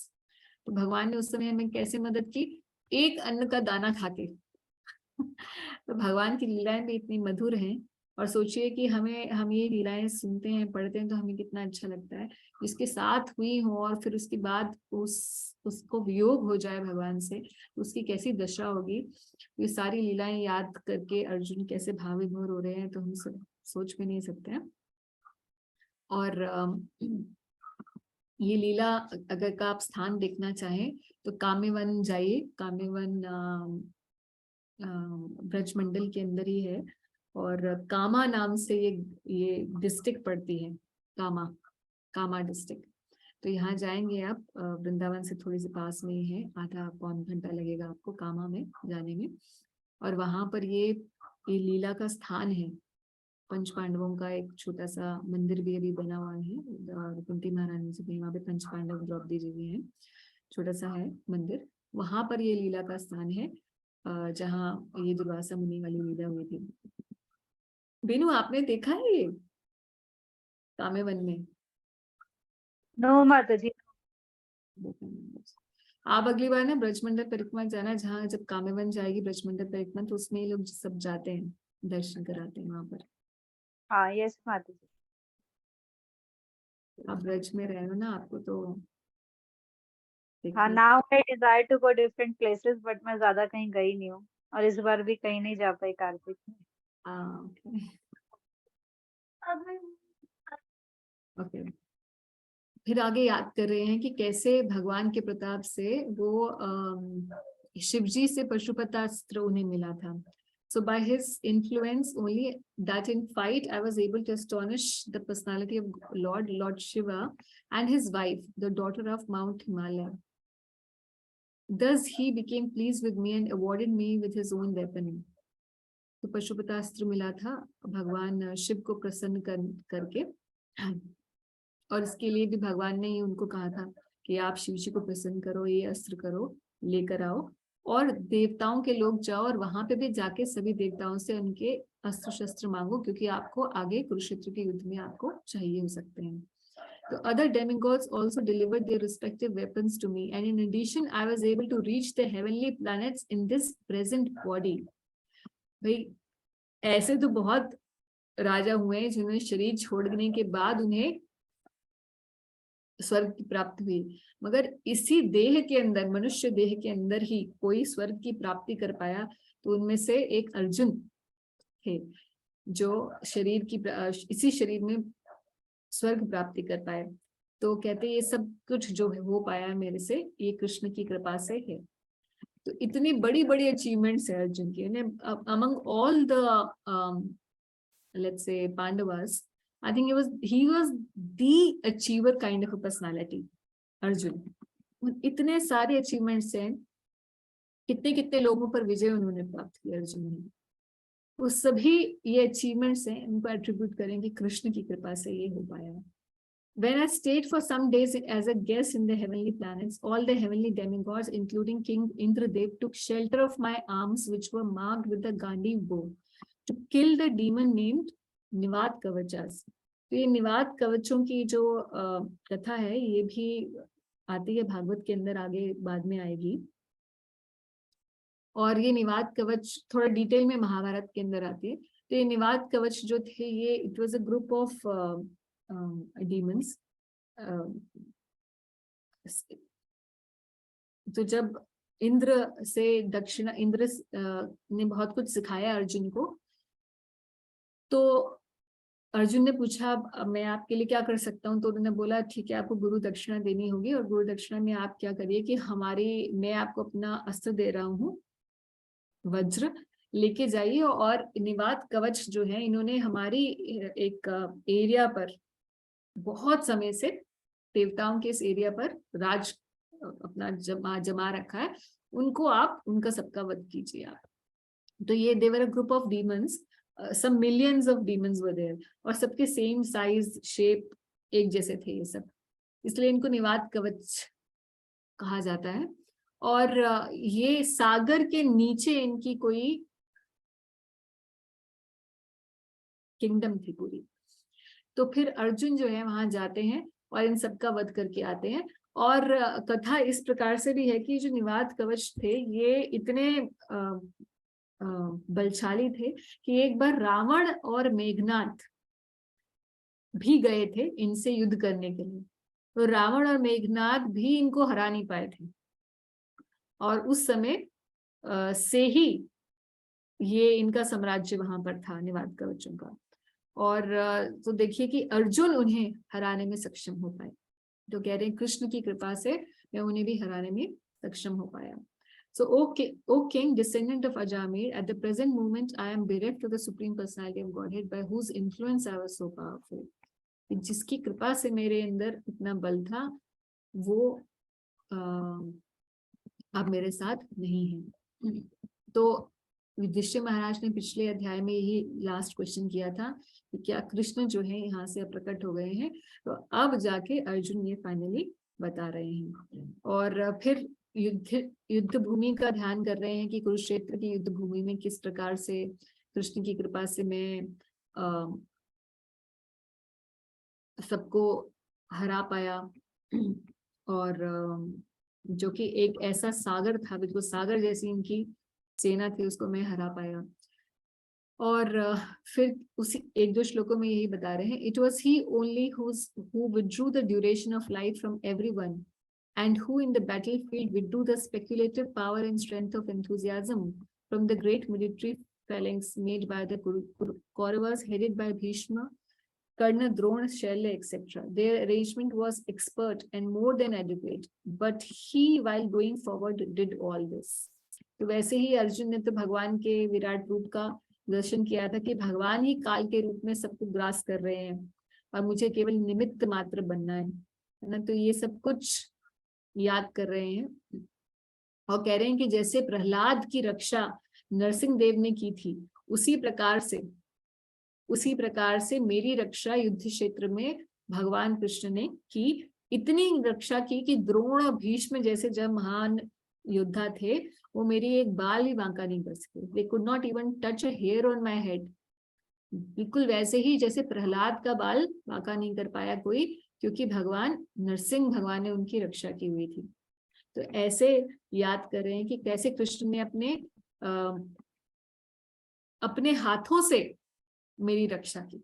तो भगवान ने उस समय हमें कैसे मदद की? एक अन्न का दाना खाके। तो भगवान की लीलाएं भी इतनी मधुर हैं, और सोचिए कि हम ये लीलाएं सुनते हैं, पढ़ते हैं तो हमें कितना अच्छा लगता है। जिसके साथ हुई हो और फिर उसके बाद उसको वियोग हो जाए भगवान से, उसकी कैसी दशा होगी। ये सारी लीलाएं याद करके अर्जुन कैसे भाव विभोर हो रहे हैं, तो हम सब सोच भी नहीं सकते हैं। और ये लीला अगर का आप स्थान देखना चाहें तो काम्यवन जाइए। काम्यवन ब्रजमंडल के अंदर ही है, और कामा नाम से ये डिस्ट्रिक्ट पड़ती है, कामा डिस्ट्रिक्ट। तो यहाँ जाएंगे आप, वृंदावन से थोड़ी सी पास में ही है, आधा पौन घंटा लगेगा आपको कामा में जाने में। और वहां पर ये लीला का स्थान है। पंच पांडवों का एक छोटा सा मंदिर भी अभी बना हुआ है, और कुंती महारानी जी भी वहाँ पे पंच पांडव द्रौपदी जी भी हैं, छोटा सा है मंदिर। वहां पर ये लीला का स्थान है जहाँ ये दुर्वासा मुनि वाली लीला हुई थी। बेनू आपने देखा है ये काम्यवन में? नो माता जी। आप अगली बार ना ब्रजमंडल परिक्रमा जाना, जहाँ जब काम्यवन जाएगी ब्रजमंडल परिक्रमा, तो उसमें ये लोग सब जाते हैं, दर्शन कराते हैं वहां पर। हाँ यस माता जी। आप ब्रज में रहे हो ना, आपको तो हाँ, now I desire to go different places, but मैं ज्यादा कहीं गई नहीं हूँ, और इस बार भी कहीं नहीं जा पाई कार्तिक में। ओके। फिर आगे याद कर रहे हैं कि कैसे भगवान के प्रताप से वो शिवजी से पशुपतास्त्र उन्हें मिला था। So by his influence only, that in fight I was able to astonish the personality of Lord Shiva and his wife, the daughter of Mount Himalaya. Thus he became pleased with me and awarded me with his own weapon. तो पशुपतास्त्र मिला था भगवान शिव को प्रसन्न करके, और इसके लिए भी भगवान ने ही उनको कहा था कि आप शिव जी को प्रसन्न करो, ये अस्त्र करो, लेकर आओ, और देवताओं के लोग जाओ और वहां पे भी जाके सभी देवताओं से उनके अस्त्र शस्त्र मांगो, क्योंकि आपको आगे कुरुक्षेत्र के युद्ध में आपको चाहिए हो सकते हैं. The other demigods also delivered their respective weapons to me, and in addition, I was able to reach the heavenly planets in this present body. भाई ऐसे तो बहुत राजा हुए हैं जिन्होंने शरीर छोड़ने के बाद उन्हें स्वर्ग की प्राप्ति हुई, मगर इसी देह के अंदर, मनुष्य देह के अंदर ही कोई स्वर्ग की प्राप्ति कर पाया. तो उनमें से एक अर्जुन थे जो शरीर की इसी शरीर में स्वर्ग प्राप्ति कर पाए. तो कहते ये सब कुछ जो हो पाया मेरे से, ये कृष्ण की कृपा से है. तो इतनी बड़ी बड़ी अचीवमेंट्स है अर्जुन की. Among all the let's say Pandavas, I think he was the achiever kind of a personality, Arjun. इतने सारे अचीवमेंट्स हैं, कितने कितने लोगों पर विजय उन्होंने प्राप्त किया अर्जुन ने. वो सभी ये अचीवमेंट्स हैं, उनको एट्रीब्यूट करें कि कृष्ण की कृपा से ये हो पाया. When I stayed for some days as a guest in the heavenly planets, all the heavenly demigods, including King Indradev, took shelter of my arms, which were marked with the Gandhi bow, to kill the demon named निवात कवचस. तो ये निवात कवचों की जो कथा है, ये भी आती है भागवत के अंदर, आगे बाद में आएगी. और ये निवात कवच थोड़ा डिटेल में महाभारत के अंदर आती है. तो ये निवात कवच जो थे, ये it was a group of demons. तो जब इंद्र ने बहुत कुछ सिखाया अर्जुन को, तो अर्जुन ने पूछा मैं आपके लिए क्या कर सकता हूँ. तो उन्होंने बोला ठीक है, आपको गुरु दक्षिणा देनी होगी, और गुरु दक्षिणा में आप क्या करिए कि मैं आपको अपना अस्त्र दे रहा हूँ, वज्र, लेके जाइए, और निवात कवच जो है, इन्होंने हमारी एक एरिया पर बहुत समय से देवताओं के इस एरिया पर राज अपना जमा रखा है, उनको आप उनका सबका वध कीजिए आप. तो ये they were a group of demons, some millions of demons were there, और सबके सेम साइज शेप एक जैसे थे ये सब, इसलिए इनको निवात कवच कहा जाता है. और ये सागर के नीचे इनकी कोई किंगडम थी पूरी. तो फिर अर्जुन जो है वहां जाते हैं और इन सबका वध करके आते हैं. और कथा इस प्रकार से भी है कि जो निवात कवच थे, ये इतने बलशाली थे कि एक बार रावण और मेघनाथ भी गए थे इनसे युद्ध करने के लिए. तो रावण और मेघनाथ भी इनको हरा नहीं पाए थे, और उस समय से ही ये इनका साम्राज्य वहां पर था निवात कवचों का. और तो देखिए कि अर्जुन उन्हें हराने में सक्षम हो पाए. तो कह रहे हैं कृष्ण की कृपा से मैं उन्हें भी हराने में सक्षम हो पाया. So, O King, descendant of Ajamir, at the present moment I am bereft of the Supreme Personality of Godhead, by whose influence I was so powerful. जिसकी कृपा से मेरे अंदर इतना बल था, वो अब मेरे साथ नहीं है. तो युधिष्ठिर महाराज ने पिछले अध्याय में यही लास्ट क्वेश्चन किया था कि क्या कृष्ण जो है यहाँ से प्रकट हो गए हैं. तो अब जाके अर्जुन ये फाइनली बता रहे हैं. और फिर युद्ध भूमि का ध्यान कर रहे हैं कि कुरुक्षेत्र की युद्ध भूमि में किस प्रकार से कृष्ण की कृपा से मैं सबको हरा पाया, और जो कि एक ऐसा सागर था, बिल्कुल सागर जैसी इनकी सेना थी, उसको मैं हरा पाया. और फिर उसी एक दो श्लोकों में यही बता रहे हैं. It was he only who withdrew the duration of life from everyone, and who in the battlefield withdrew the speculative power and strength of enthusiasm from the great military phalanx made by the Kauravas, headed by Bhishma, Karna, Drona, Shalya, etc. Their arrangement was expert and more than adequate, but he, while going forward, did all this. तो वैसे ही अर्जुन ने तो भगवान के विराट रूप का दर्शन किया था कि भगवान ही काल के रूप में सबको ग्रास कर रहे हैं और मुझे केवल निमित्त मात्र बनना है ना। तो ये सब कुछ याद कर रहे हैं और कह रहे हैं कि जैसे प्रहलाद की रक्षा नरसिंह देव ने की थी, उसी प्रकार से मेरी रक्षा युद्ध क्षेत्र में भगवान कृष्ण ने की। इतनी रक्षा की कि द्रोण और भीष्म जैसे जब महान योद्धा थे, वो मेरी एक बाल भी बांका नहीं कर सके। They could not even touch a hair on my head. बिल्कुल वैसे ही जैसे प्रहलाद का बाल बांका नहीं कर पाया कोई, क्योंकि भगवान नरसिंह भगवान ने उनकी रक्षा की हुई थी। तो ऐसे याद कर रहे हैं कि कैसे कृष्ण ने अपने हाथों से मेरी रक्षा की।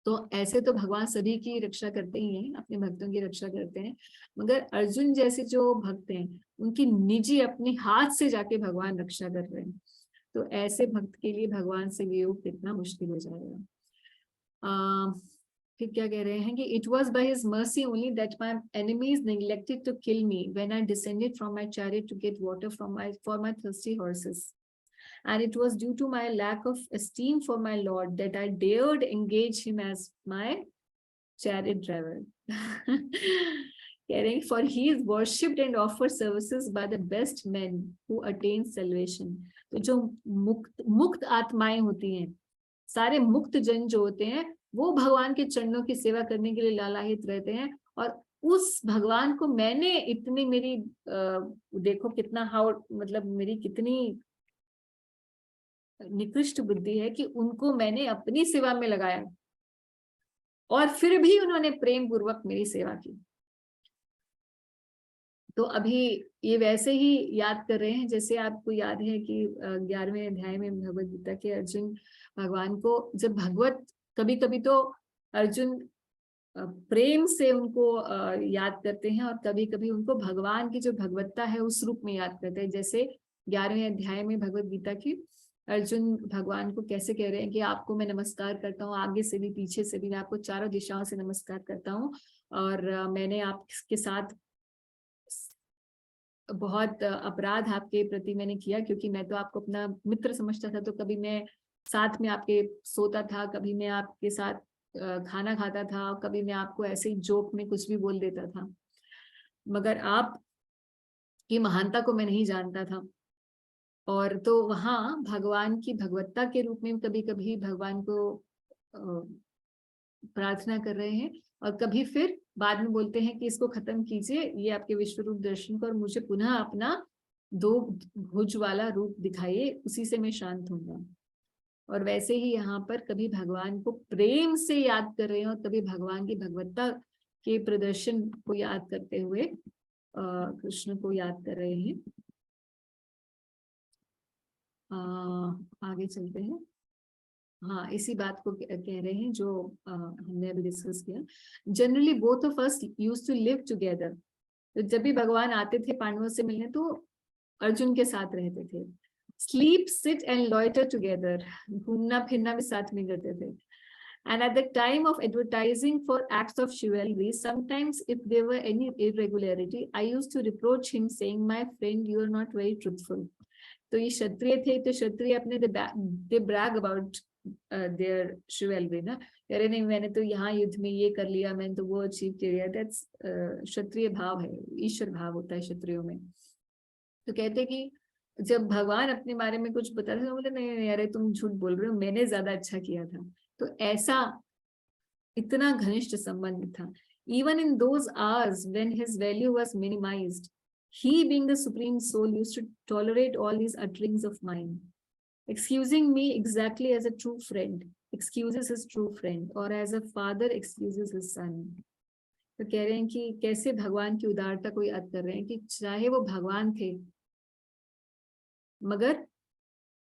तो ऐसे तो भगवान सभी की रक्षा करते ही हैं, अपने भक्तों की रक्षा करते हैं, मगर अर्जुन जैसे जो भक्त हैं उनकी निजी अपने हाथ से जाके भगवान रक्षा कर रहे हैं। तो ऐसे भक्त के लिए भगवान से वियोग कितना मुश्किल हो जाएगा। फिर क्या कह रहे हैं कि it was by his mercy only that my enemies neglected to kill me when I descended from my chariot to get water for my thirsty horses, and it was due to my lack of esteem for my lord that I dared engage him as my chariot driver. कह रहे हैं for he is worshipped and offers services by the best men who attain salvation. तो जो मुक्त आत्माएं होती हैं, सारे मुक्त जन जो होते हैं, वो भगवान के चरणों की सेवा करने के लिए लालायित रहते हैं। और उस भगवान को मैंने इतनी मेरी देखो कितना मतलब मेरी कितनी निकृष्ट बुद्धि है कि उनको मैंने अपनी सेवा में लगाया और फिर भी उन्होंने प्रेम पूर्वक मेरी सेवा की। तो अभी ये वैसे ही याद कर रहे हैं जैसे आपको याद है कि 11वें अध्याय में भगवद गीता के अर्जुन भगवान को जब कभी कभी तो अर्जुन प्रेम से उनको याद करते हैं और कभी कभी उनको भगवान की जो भगवत्ता है उस रूप में याद करते हैं। जैसे 11वें अध्याय में भगवद गीता की अर्जुन भगवान को कैसे कह रहे हैं कि आपको मैं नमस्कार करता हूँ, आगे से भी पीछे से भी, मैं आपको चारों दिशाओं से नमस्कार करता हूँ और मैंने आपके साथ बहुत अपराध आपके प्रति मैंने किया, क्योंकि मैं तो आपको अपना मित्र समझता था, तो कभी मैं साथ में आपके सोता था, कभी मैं आपके साथ खाना खाता था, कभी मैं आपको ऐसे ही जोक में कुछ भी बोल देता था, मगर आप की महानता को मैं नहीं जानता था। और तो वहां भगवान की भगवत्ता के रूप में कभी कभी भगवान को प्रार्थना कर रहे हैं और कभी फिर बाद में बोलते हैं कि इसको खत्म कीजिए, ये आपके विश्व रूप दर्शन को, और मुझे पुनः अपना 2 भुज वाला रूप दिखाइए, उसी से मैं शांत होऊंगा। और वैसे ही यहाँ पर कभी भगवान को प्रेम से याद कर रहे हैं और कभी भगवान की भगवत्ता के प्रदर्शन को याद करते हुए कृष्ण को याद कर रहे हैं। आगे चलते हैं। हाँ, इसी बात को कह रहे हैं जो हमने अभी डिस्कस किया। Generally both of us used to live together. तो जब भी भगवान आते थे पांडवों से मिलने तो अर्जुन के साथ रहते थे। Sleep, sit and loiter together, घूमना फिरना भी साथ में करते थे। And at the time of advertising for acts of chivalry, sometimes if there were any irregularity, I used to reproach him saying, "My friend, you are not very truthful." तो ये क्षत्रिय थे, तो क्षत्रिय अपने they brag about their chivalry ना, कह रहे नहीं मैंने तो यहाँ युद्ध में ये कर लिया, मैंने तो वो अचीव कर लिया। दैट्स क्षत्रिय भाव है, ईश्वर भाव होता है क्षत्रियों में। तो कहते कि जब भगवान अपने बारे में कुछ बताते तो बोले नहीं अरे तुम झूठ बोल रहे हो, मैंने ज्यादा अच्छा किया था। तो ऐसा इतना घनिष्ठ संबंध था। Even in those hours when his value was minimized, he being the supreme soul used to tolerate all these utterings of mine, excusing me exactly as a true friend excuses his true friend, or as a father excuses his son. तो कह रहे हैं कि कैसे भगवान की उदारता को याद कर रहे हैं कि चाहे वो भगवान थे मगर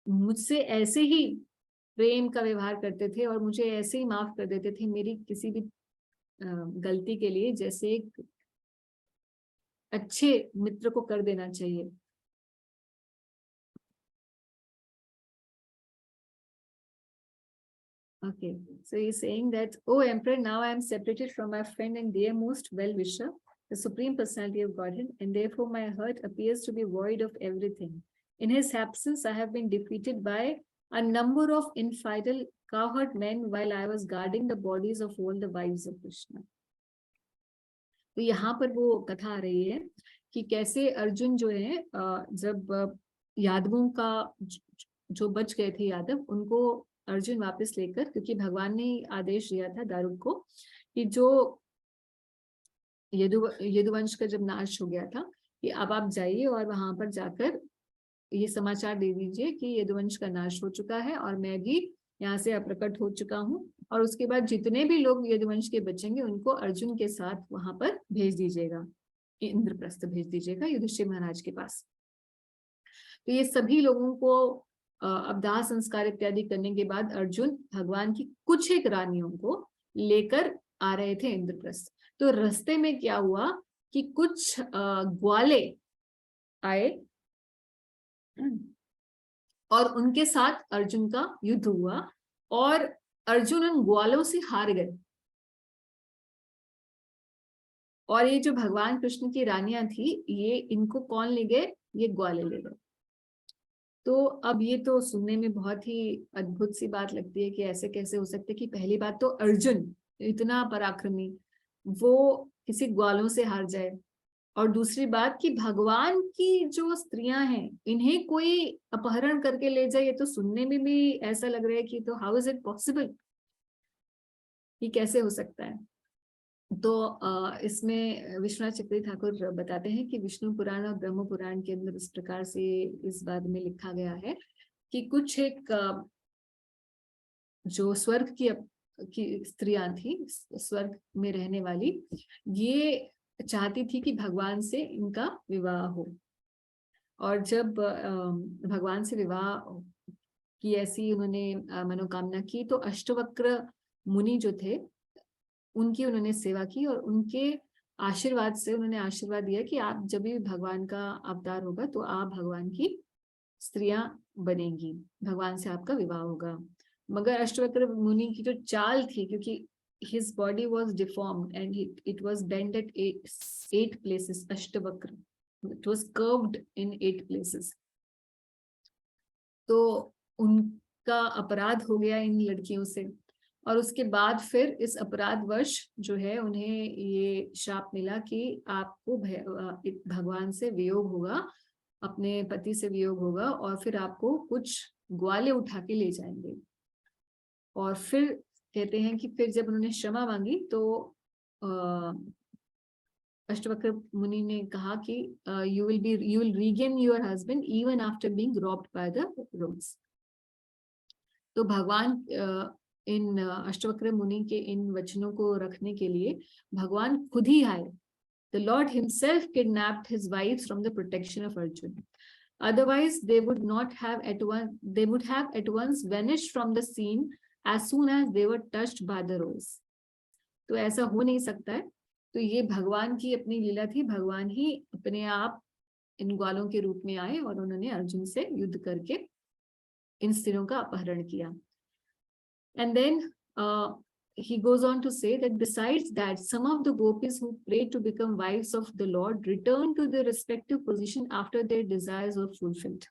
मुझसे ऐसे ही प्रेम का व्यवहार करते थे और मुझे ऐसे ही माफ कर देते थे मेरी किसी भी गलती के लिए, जैसे एक अच्छे मित्र को कर देना चाहिए। Okay, so he's saying that, "Oh Emperor, now I am separated from my friend and dear most well-wisher. the Supreme Personality of Godhead, and therefore my heart appears to be void of everything. In his absence, I have been defeated by a number of infidel, cowherd men while I was guarding the bodies of all the wives of Krishna. तो यहाँ पर वो कथा आ रही है कि कैसे अर्जुन जो है जब यादवों का जो बच गए थे यादव, उनको अर्जुन वापस लेकर, क्योंकि भगवान ने आदेश दिया था दारुक को कि जो यदुवंश का जब नाश हो गया था कि अब आप जाइए और वहां पर जाकर ये समाचार दे दीजिए कि यदुवंश का नाश हो चुका है और मैं भी यहाँ से अप्रकट हो चुका हूँ, और उसके बाद जितने भी लोग यदुवंश के बचेंगे उनको अर्जुन के साथ वहां पर भेज दीजिएगा, इंद्रप्रस्थ भेज दीजिएगा युधिष्ठिर महाराज के पास। तो ये सभी लोगों को अवदाह संस्कार इत्यादि करने के बाद अर्जुन भगवान की कुछ एक रानियों को लेकर आ रहे थे इंद्रप्रस्थ। तो रास्ते में क्या हुआ कि कुछ ग्वाले आए और उनके साथ अर्जुन का युद्ध हुआ और अर्जुन उन ग्वालों से हार गए। और ये जो भगवान कृष्ण की रानियां थी, ये इनको कौन ले गए? ये ग्वाले ले गए। तो अब ये तो सुनने में बहुत ही अद्भुत सी बात लगती है कि ऐसे कैसे हो सकते कि पहली बात तो अर्जुन इतना पराक्रमी वो किसी ग्वालों से हार जाए, और दूसरी बात कि भगवान की जो स्त्रियां हैं इन्हें कोई अपहरण करके ले जाए, ये तो सुनने में भी ऐसा लग रहा है कि तो हाउ इज इट पॉसिबल, ये कैसे हो सकता है। तो इसमें विश्वनाथ चक्रवर्ती ठाकुर बताते हैं कि विष्णु पुराण और ब्रह्म पुराण के अंदर इस प्रकार से इस बारे में लिखा गया है कि कुछ एक जो स्वर्ग की स्त्रियां थी, स्वर्ग में रहने वाली, ये चाहती थी कि भगवान से इनका विवाह हो। और जब भगवान से विवाह की ऐसी उन्होंने मनोकामना की तो अष्टवक्र मुनि जो थे उनकी उन्होंने सेवा की, और उनके आशीर्वाद से उन्होंने आशीर्वाद दिया कि आप जब भी भगवान का अवतार होगा तो आप भगवान की स्त्रियां बनेंगी, भगवान से आपका विवाह होगा। मगर अष्टवक्र मुनि की जो चाल थी, क्योंकि his body was deformed and it was bent at eight places, ashtavakra, it was curved in 8 places। तो उनका अपराध हो गया इन लड़कियों से, और उसके बाद फिर इस अपराधवश जो है उन्हें ये शाप मिला कि आपको भगवान से वियोग होगा, अपने पति से वियोग होगा, और फिर आपको कुछ ग्वाले उठा के ले जाएंगे। और फिर कहते हैं कि फिर जब उन्होंने क्षमा मांगी तो अष्टवक्र मुनि ने कहा कि you will regain your husband even after being robbed by the rogues। तो भगवान इन अष्टवक्र मुनि के इन वचनों को रखने के लिए भगवान खुद ही आए। The Lord himself kidnapped his wives from the protection of Arjuna. Otherwise, they would have at once vanished from the scene as soon as they were touched by the rose। तो ऐसा हो नहीं सकता है। तो ये भगवान की अपनी लीला थी, भगवान ही अपने आप इन ग्वालों के रूप में आए और उन्होंने अर्जुन से युद्ध करके इन स्त्रियों का अपहरण किया। And then he goes on to say that besides that, some of the gopis who prayed to become wives of the Lord returned to their respective position after their desires were fulfilled।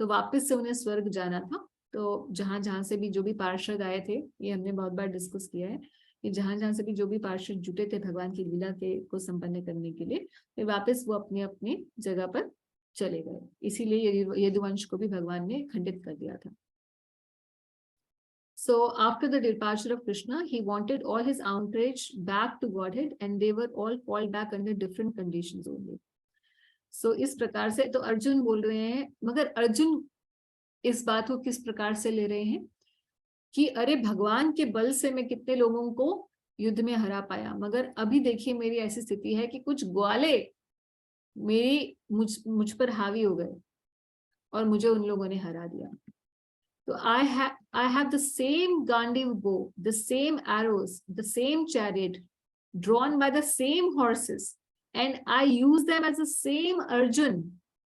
तो वापस से उन्हें स्वर्ग जाना था। तो जहां से भी जो भी पार्षद आए थे, ये हमने बहुत बार डिस्कस किया है कि जहां से भी जो भी पार्षद जुटे थे भगवान की लीला को संपन्न करने के लिए, फिर वापस वो अपने अपने जगह पर चले गए। इसीलिए यदुवंश को भी भगवान ने खंडित कर दिया था। So after the departure of Krishna, he wanted all his entourage back to Godhead, and they were all fall back under different conditions only। So इस प्रकार से तो अर्जुन बोल रहे हैं, मगर अर्जुन इस बात को किस प्रकार से ले रहे हैं कि अरे भगवान के बल से मैं कितने लोगों को युद्ध में हरा पाया, मगर अभी देखिए मेरी ऐसी स्थिति है कि कुछ ग्वाले मुझ पर हावी हो गए और मुझे उन लोगों ने हरा दिया। तो I have the same Gandiv bow, the same arrows, the same chariot drawn by the same horses, and I use them as the same Arjun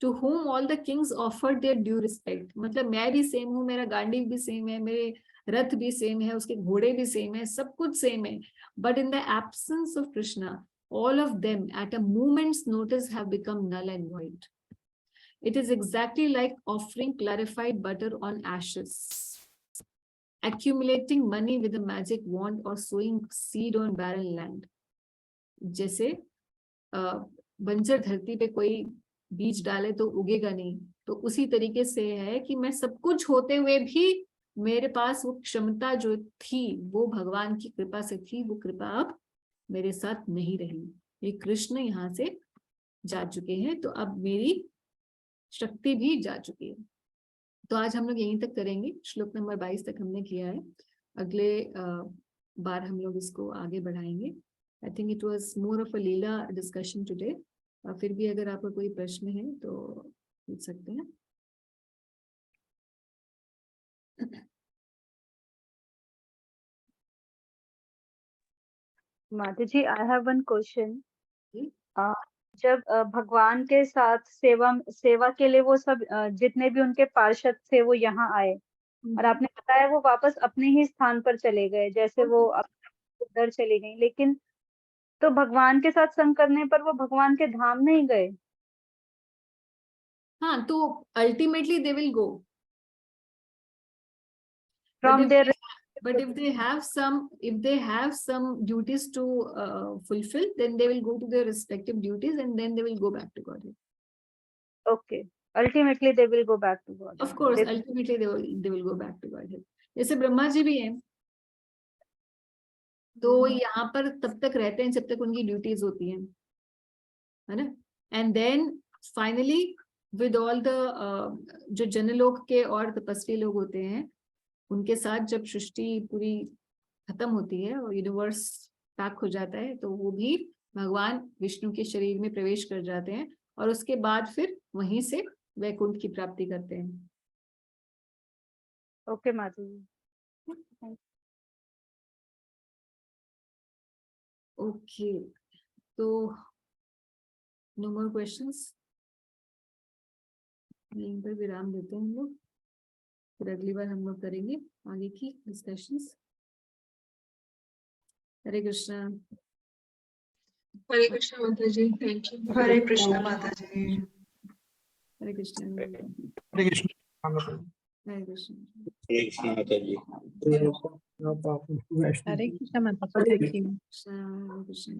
to whom all the kings offered their due respect। मतलब मैं भी same हूँ, मेरा गांडीव भी same है, मेरे रथ भी same है, उसके घोड़े भी सेम है, सब कुछ सेम है। But in the absence of Krishna, all of them at a moment's notice have become null and void. It is exactly like offering clarified butter on ashes, accumulating money with a magic wand, or sowing seed on barren land. जैसे बंजर धरती पे कोई बीज डाले तो उगेगा नहीं, तो उसी तरीके से है कि मैं सब कुछ होते हुए भी मेरे पास वो क्षमता जो थी वो भगवान की कृपा से थी, वो कृपा अब मेरे साथ नहीं रही। ये कृष्ण यहाँ से जा चुके हैं, तो अब मेरी शक्ति भी जा चुकी है। तो आज हम लोग यहीं तक करेंगे, श्लोक नंबर 22 तक हमने किया है। अगले बार हम लोग इसको आगे बढ़ाएंगे। I think it was more of a Leela discussion today. फिर भी अगर आपका कोई प्रश्न है तो पूछ सकते हैं। माता जी, आई हैव वन क्वेश्चन। जी। जब भगवान के साथ सेवा के लिए वो सब जितने भी उनके पार्षद थे वो यहाँ आए, और आपने बताया वो वापस अपने ही स्थान पर चले गए, जैसे वो उधर चली गई, लेकिन तो भगवान के साथ संग करने पर वो भगवान के धाम नहीं गए। हाँ, तो ultimately they will go, from there but if they have some duties to fulfill, then they will go to their respective duties and then they will go back to Godhead. Okay, ultimately they will go back to God. Of course, ultimately they will go back to Godhead. जैसे ब्रह्मा जी भी हैं, तो यहाँ पर तब तक रहते हैं जब तक उनकी ड्यूटीज होती हैं, है ना? And then finally with all the जो जनलोक के और तपस्वी लोग होते हैं, उनके साथ जब सृष्टि पूरी खत्म होती है और यूनिवर्स पैक हो जाता है, तो वो भी भगवान विष्णु के शरीर में प्रवेश कर जाते हैं और उसके बाद फिर वहीं से वैकुंठ की प्राप्ति करते हैं। ओके माता जी। ओके, तो नो मोर क्वेश्चंस, यहीं पर विराम देते हैं हम लोग, फिर अगली बार हम लोग करेंगे आगे की डिस्कशंस। हरे कृष्णा। हरे कृष्ण माता जी, थैंक यू। हरे कृष्ण माता जी। हरे कृष्णा। हरे कृष्ण। हरे कृष्ण। हरे कृष्ण माता जी। हरे कृष्ण माता जी। हरे कृष्णा। हरे कृष्ण।